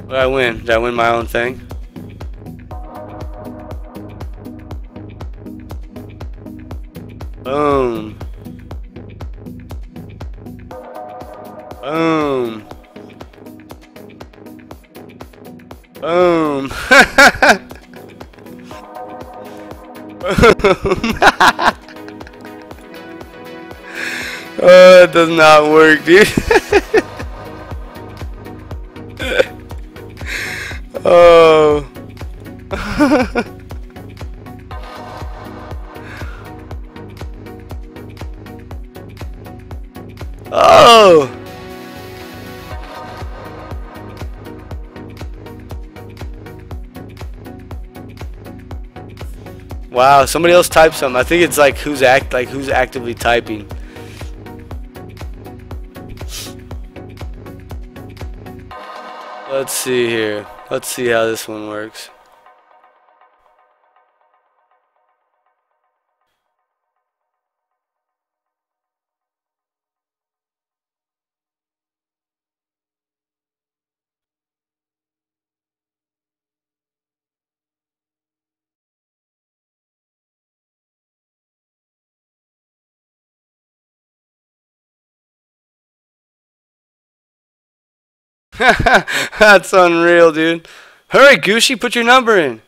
did I win? Did I win my own thing? Boom. Boom. Boom. Oh, it does not work, dude. Oh. Oh. Wow, somebody else typed something. I think it's like who's actively typing. Let's see here. Let's see how this one works. That's unreal, dude. Hurry, Gucci, put your number in.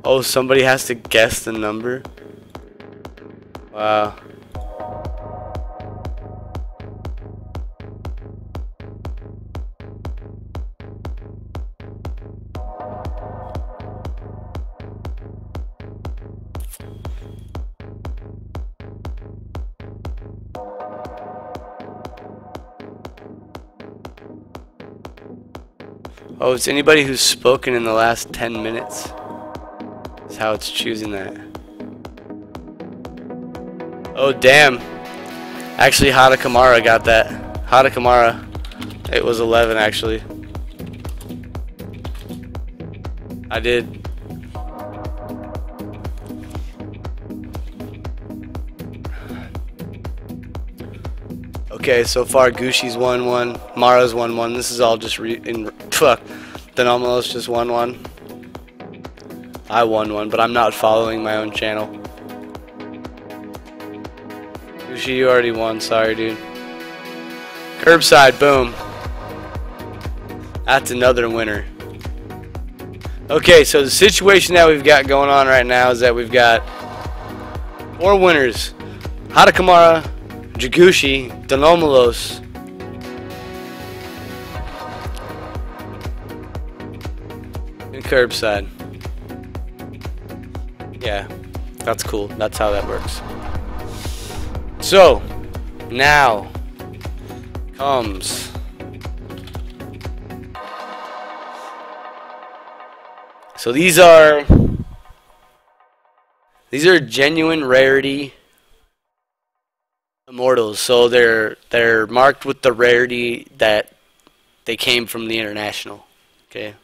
Oh, somebody has to guess the number? Wow. Oh, it's anybody who's spoken in the last 10 minutes. That's how it's choosing that. Oh, damn. Actually, Hada Kamara got that. Hada Kamara. It was 11, actually. I did. Okay, so far Gushi's 1-1, Mara's 1-1. This is all just Denomelos just 1-1. I won one, but I'm not following my own channel. Gushi, you already won. Sorry, dude. Curbside, boom. That's another winner. Okay, so the situation that we've got going on right now is that we've got 4 winners. Hada Kamara, Jagushi, Denomelos, and Curbside. Yeah, that's cool. That's how that works. So, now comes so these are genuine rarity immortals. So they're marked with the rarity that they came from the international. Okay,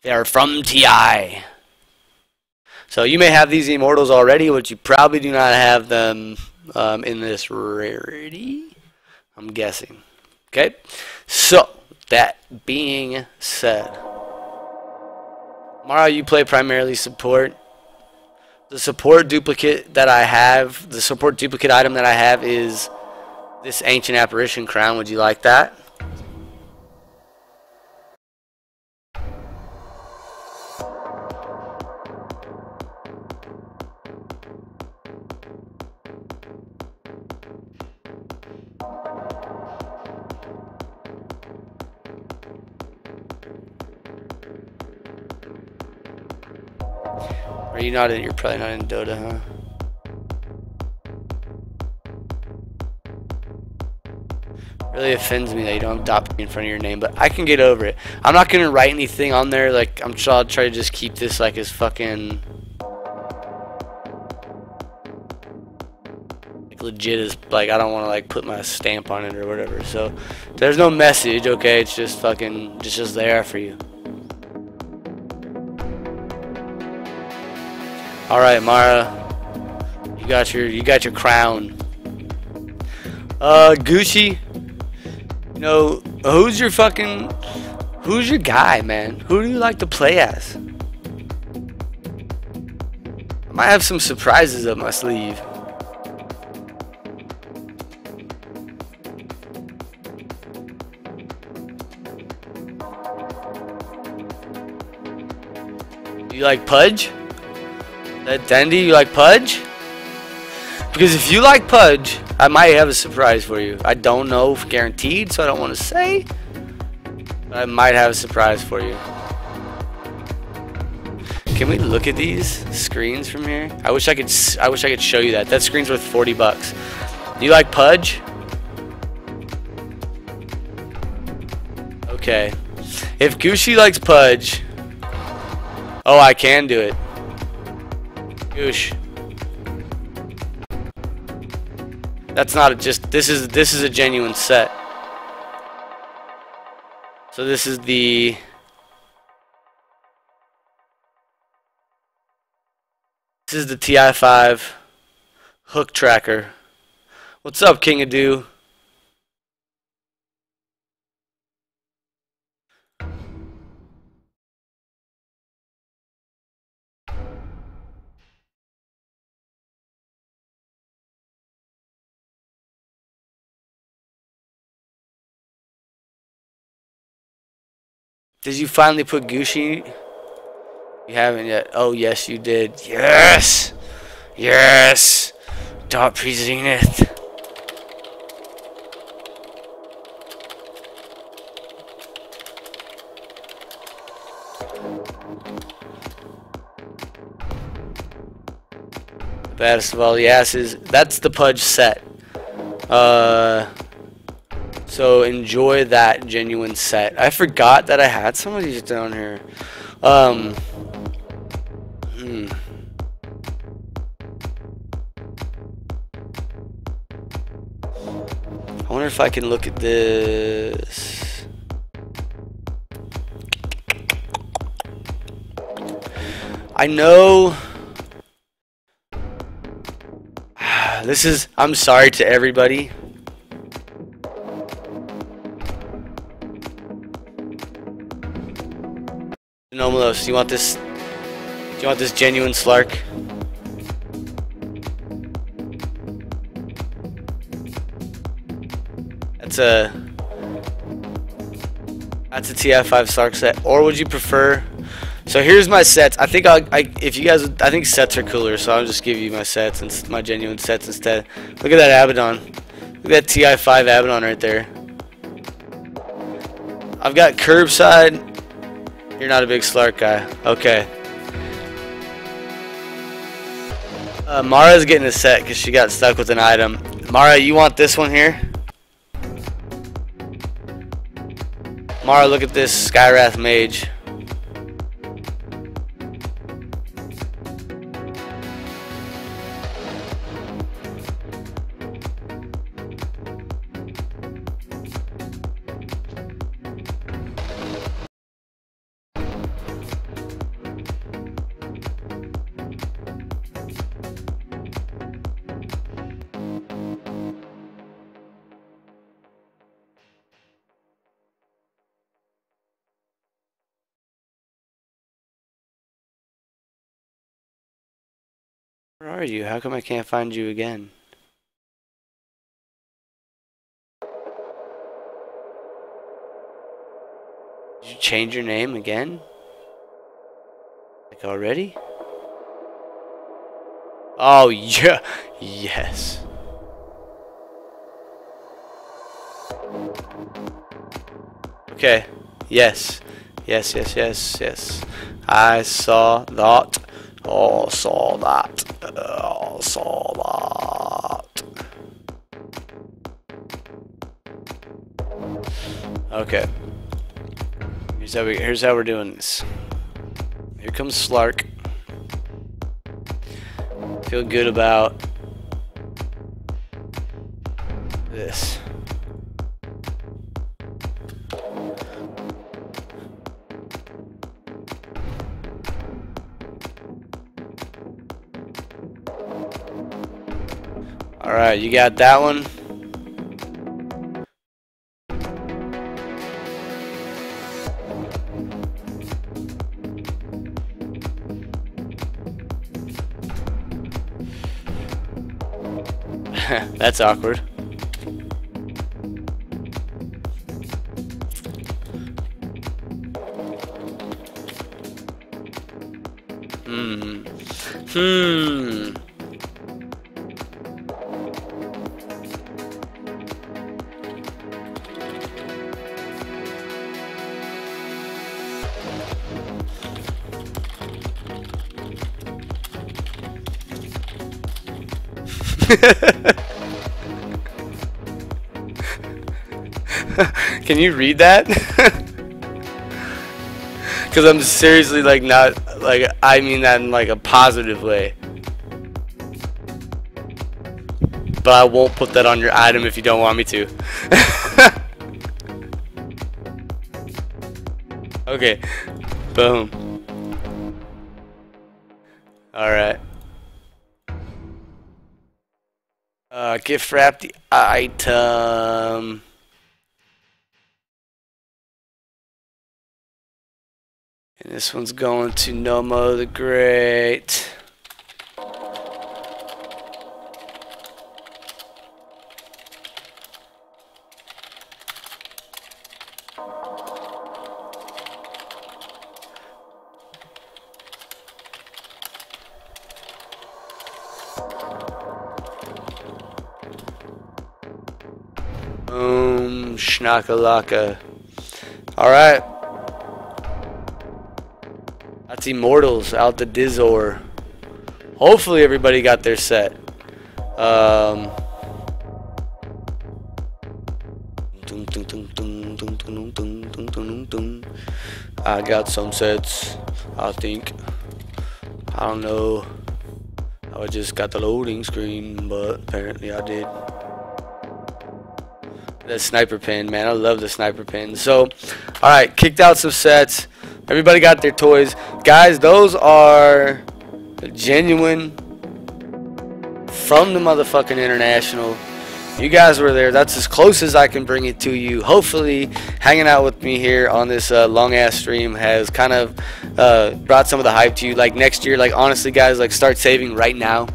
they are from TI. So you may have these immortals already, but you probably do not have them in this rarity, I'm guessing. Okay, so that being said, Mara, you play primarily support. The support duplicate that I have, the support duplicate item that I have is this Ancient Apparition crown. Would you like that? Are you not in? You're probably not in Dota, huh? Really offends me that you don't have DotP in front of your name, but I can get over it. I'm not gonna write anything on there. Like I'll try to just keep this like as fucking like legit as like I don't want to like put my stamp on it or whatever. So there's no message, okay? It's just fucking just there for you. All right, Mara, you got your crown. Gucci, you know who's your guy, man? Who do you like to play as? I might have some surprises up my sleeve. You like Pudge? Dendy, you like Pudge? Because if you like Pudge, I might have a surprise for you. I don't know if guaranteed, so I don't want to say. But I might have a surprise for you. Can we look at these screens from here? I wish I could show you that. That screen's worth $40. Do you like Pudge? Okay. If Gucci likes Pudge, oh, I can do it. Goosh. That's not a just. This is a genuine set. So this is the. This is the TI-5 hook tracker. What's up, King of Do? Did you finally put Gucci? You haven't yet. Oh, yes, you did. Yes! Yes! DotP Zenith. Baddest of all the asses. That's the Pudge set. So enjoy that genuine set. I forgot that I had some of these down here. I wonder if I can look at this. I know this is, I'm sorry to everybody. Anomalous, you want this? Do you want this genuine Slark? That's a TI-5 Slark set. Or would you prefer? So here's my sets. I think I think sets are cooler, so I'll just give you my sets and my genuine sets instead. Look at that Abaddon. Look at that TI-5 Abaddon right there. I've got Curbside. You're not a big Slark guy. Okay. Mara's getting a set because she got stuck with an item. Mara, you want this one here? Mara, look at this Skywrath Mage. Where are you? How come I can't find you again? Did you change your name again? Like already? Oh, yeah. Yes. Okay. Yes. Yes, yes, yes, yes. I saw that. Oh, saw that. Oh, saw that. Okay. Here's how we're doing this. Here comes Slark. Feel good about this. Alright, you got that one. That's awkward. Can you read that? Because I'm seriously like not like I mean that in like a positive way. But I won't put that on your item if you don't want me to. Okay. Boom. Alright. Gift wrap the item. And this one's going to Nomo the Great. Boom, schnakalaka. Alright. That's Immortals out the Dizor. Hopefully everybody got their set. I got some sets, I think. I don't know. I just got the loading screen, but apparently I did. The sniper pin, man, I love the sniper pin. So, alright, kicked out some sets. Everybody got their toys. Guys, those are genuine from the motherfucking International. You guys were there. That's as close as I can bring it to you. Hopefully, hanging out with me here on this long-ass stream has kind of brought some of the hype to you. Like, next year, like, honestly, guys, like, start saving right now.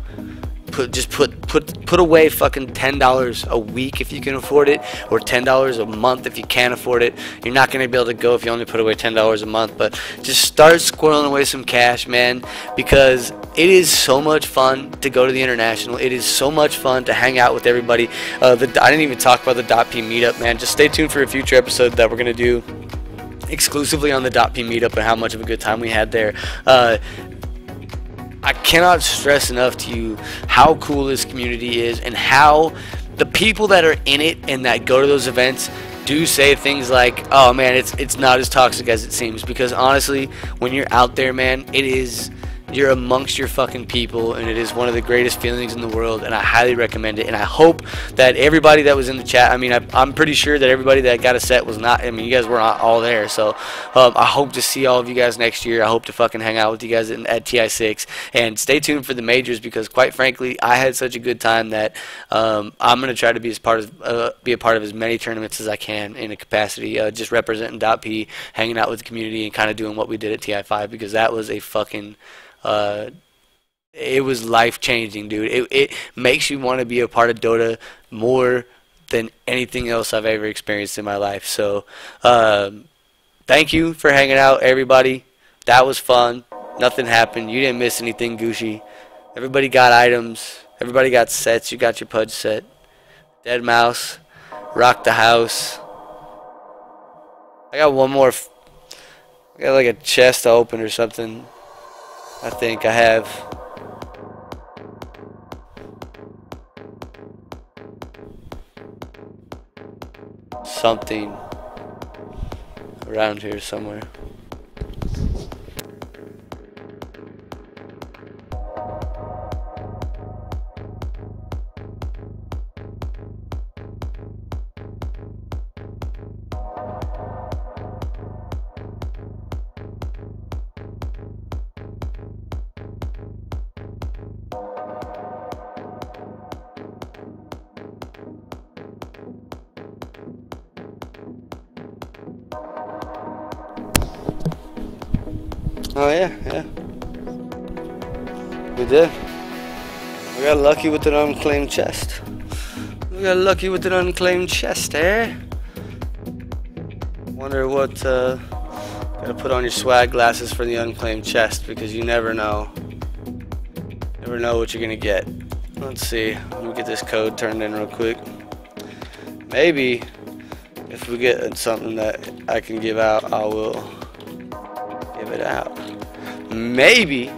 Put away fucking $10 a week if you can afford it, or $10 a month if you can't afford it. You're not gonna be able to go if you only put away $10 a month, but just start squirreling away some cash, man, because it is so much fun to go to the International. It is so much fun to hang out with everybody. I didn't even talk about the DotP meetup, man. Just stay tuned for a future episode that we're gonna do exclusively on the DotP meetup and how much of a good time we had there. I cannot stress enough to you how cool this community is, and how the people that are in it and that go to those events do say things like, oh man, it's not as toxic as it seems. Because honestly, when you're out there, man, you're amongst your fucking people, and it is one of the greatest feelings in the world, and I highly recommend it. And I hope that everybody that was in the chat, I mean, I'm pretty sure that everybody that got a set was not, I mean, you guys were not all there, so I hope to see all of you guys next year. I hope to fucking hang out with you guys at TI6, and stay tuned for the majors, because quite frankly, I had such a good time that I'm going to try to be a part of as many tournaments as I can in a capacity, just representing DotP, hanging out with the community, and kind of doing what we did at TI5, because that was a fucking... it was life-changing, dude. It makes you want to be a part of Dota more than anything else I've ever experienced in my life. So, thank you for hanging out, everybody. That was fun. Nothing happened. You didn't miss anything, Gucci. Everybody got items. Everybody got sets. You got your Pudge set. Dead Mouse. Rock the House. I got one more. I got like a chest to open or something. I think I have. Something around here somewhere. Oh yeah. We did. We got lucky with an unclaimed chest. Eh? Wonder what, gotta put on your swag glasses for the unclaimed chest, because you never know. never know what you're gonna get. Let's see. Let me get this code turned in real quick. Maybe if we get something that I can give out, I will give it out. Maybe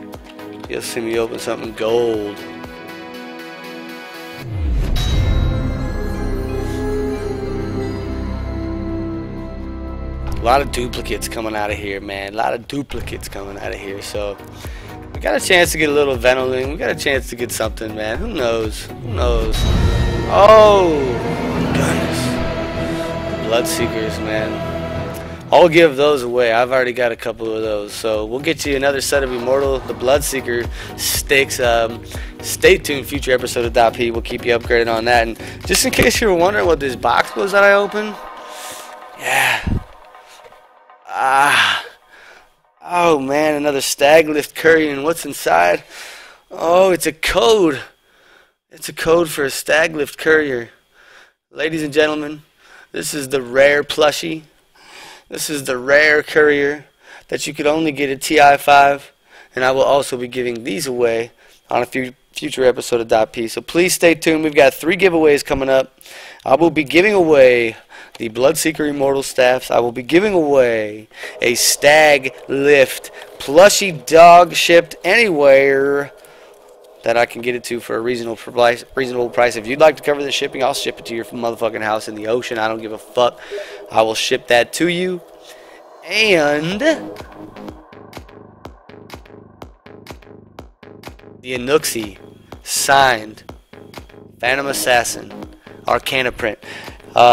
you'll see me open something gold. A lot of duplicates coming out of here, man. A lot of duplicates coming out of here. So we got a chance to get a little Venoling. We got a chance to get something, man. Who knows? Who knows? Oh, goodness. Bloodseekers, man. I'll give those away. I've already got a couple of those. So we'll get you another set of Immortal, the Bloodseeker sticks. Stay tuned. Future episode of DotP. We'll keep you upgraded on that. And just in case you were wondering what this box was that I opened, yeah. Oh man, another stag lift curry, and what's inside? Oh, it's a code. It's a code for a stag lift courier. Ladies and gentlemen, this is the rare plushie. This is the rare courier that you could only get at TI5, and I will also be giving these away on a future episode of DotP. So please stay tuned. We've got 3 giveaways coming up. I will be giving away the Bloodseeker Immortal staffs. I will be giving away a stag lift plushie dog shipped anywhere that I can get it to for a reasonable price. If you'd like to cover the shipping, I'll ship it to your motherfucking house in the ocean. I don't give a fuck. I will ship that to you. And the Anuxi signed Phantom Assassin Arcana print.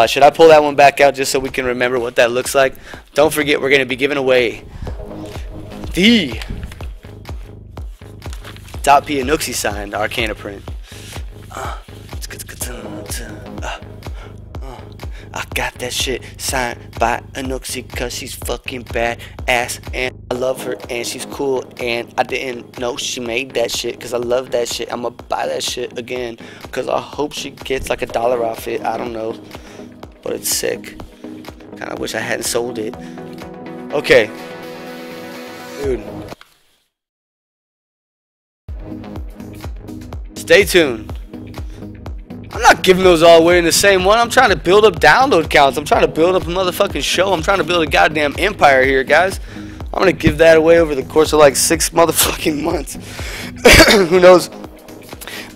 Should I pull that one back out just so we can remember what that looks like? Don't forget, we're going to be giving away the DotP Anuxi signed Arcana print. I got that shit signed by Anuxi cause she's fucking badass and I love her and she's cool and I didn't know she made that shit cause I love that shit. I'ma buy that shit again cause I hope she gets like $1 off it. I don't know, but it's sick. Kinda wish I hadn't sold it. Okay, dude. Stay tuned. I'm not giving those all away in the same one. I'm trying to build up download counts. I'm trying to build up a motherfucking show. I'm trying to build a goddamn empire here, guys. I'm gonna give that away over the course of like 6 motherfucking months. Who knows?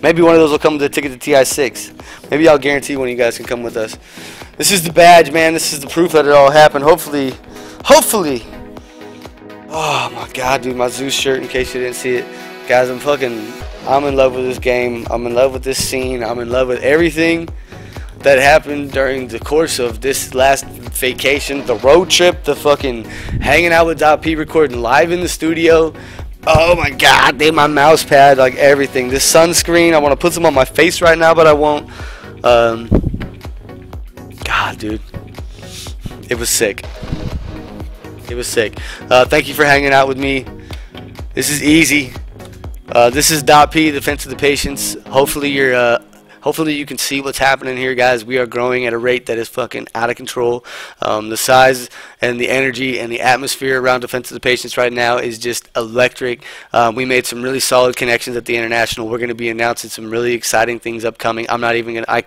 Maybe one of those will come with a ticket to TI6. Maybe I'll guarantee one of you guys can come with us. This is the badge, man. This is the proof that it all happened. Hopefully. Oh my god, dude, my Zeus shirt in case you didn't see it. Guys, I'm in love with this game. I'm in love with this scene. I'm in love with everything that happened during the course of this last vacation, the road trip, the fucking hanging out with DotP, recording live in the studio. Oh my god, dude, my mouse pad, like everything. This sunscreen, I want to put some on my face right now, but I won't. God, dude, it was sick. It was sick. Thank you for hanging out with me. This is easy. This is DotP, Defense of the Patience. Hopefully you can see what's happening here, guys. We are growing at a rate that is fucking out of control. The size and the energy and the atmosphere around Defense of the Patience right now is just electric. We made some really solid connections at the International. We're going to be announcing some really exciting things upcoming. I'm not even going to...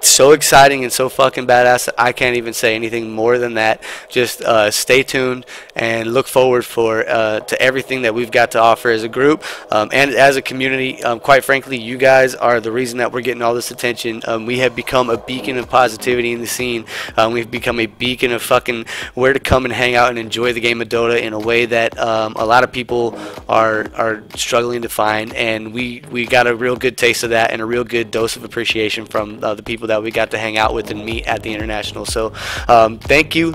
So exciting and so fucking badass that I can't even say anything more than that. Just stay tuned and look forward to everything that we've got to offer as a group and as a community. Quite frankly, you guys are the reason that we're getting all this attention. We have become a beacon of positivity in the scene. We've become a beacon of fucking where to come and hang out and enjoy the game of Dota in a way that a lot of people are struggling to find, and we got a real good taste of that and a real good dose of appreciation from the people that we got to hang out with and meet at the International. So thank you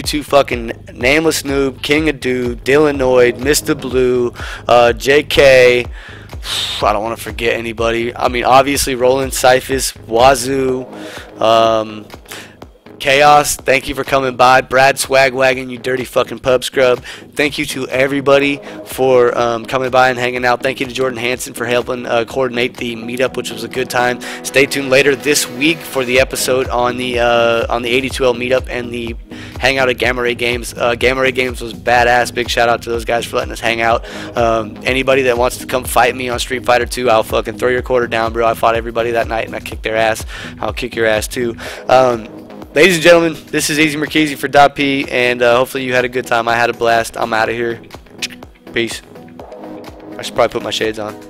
to fucking Nameless Noob, King of Dude, Dillanoid, Mr. Blue, JK. I don't want to forget anybody. I mean, obviously, Roland, Cyphus, Wazoo, Chaos, thank you for coming by. Brad Swagwagon, you dirty fucking pub scrub. Thank you to everybody for coming by and hanging out. Thank you to Jordan Hansen for helping coordinate the meetup, which was a good time. Stay tuned later this week for the episode on the 82L meetup and the hangout at Gamma Ray Games. Gamma Ray Games was badass. Big shout out to those guys for letting us hang out. Anybody that wants to come fight me on Street Fighter 2, I'll fucking throw your quarter down, bro. I fought everybody that night and I kicked their ass. I'll kick your ass too. Ladies and gentlemen, this is Easy Marchese for DotP, and hopefully you had a good time. I had a blast. I'm out of here. Peace. I should probably put my shades on.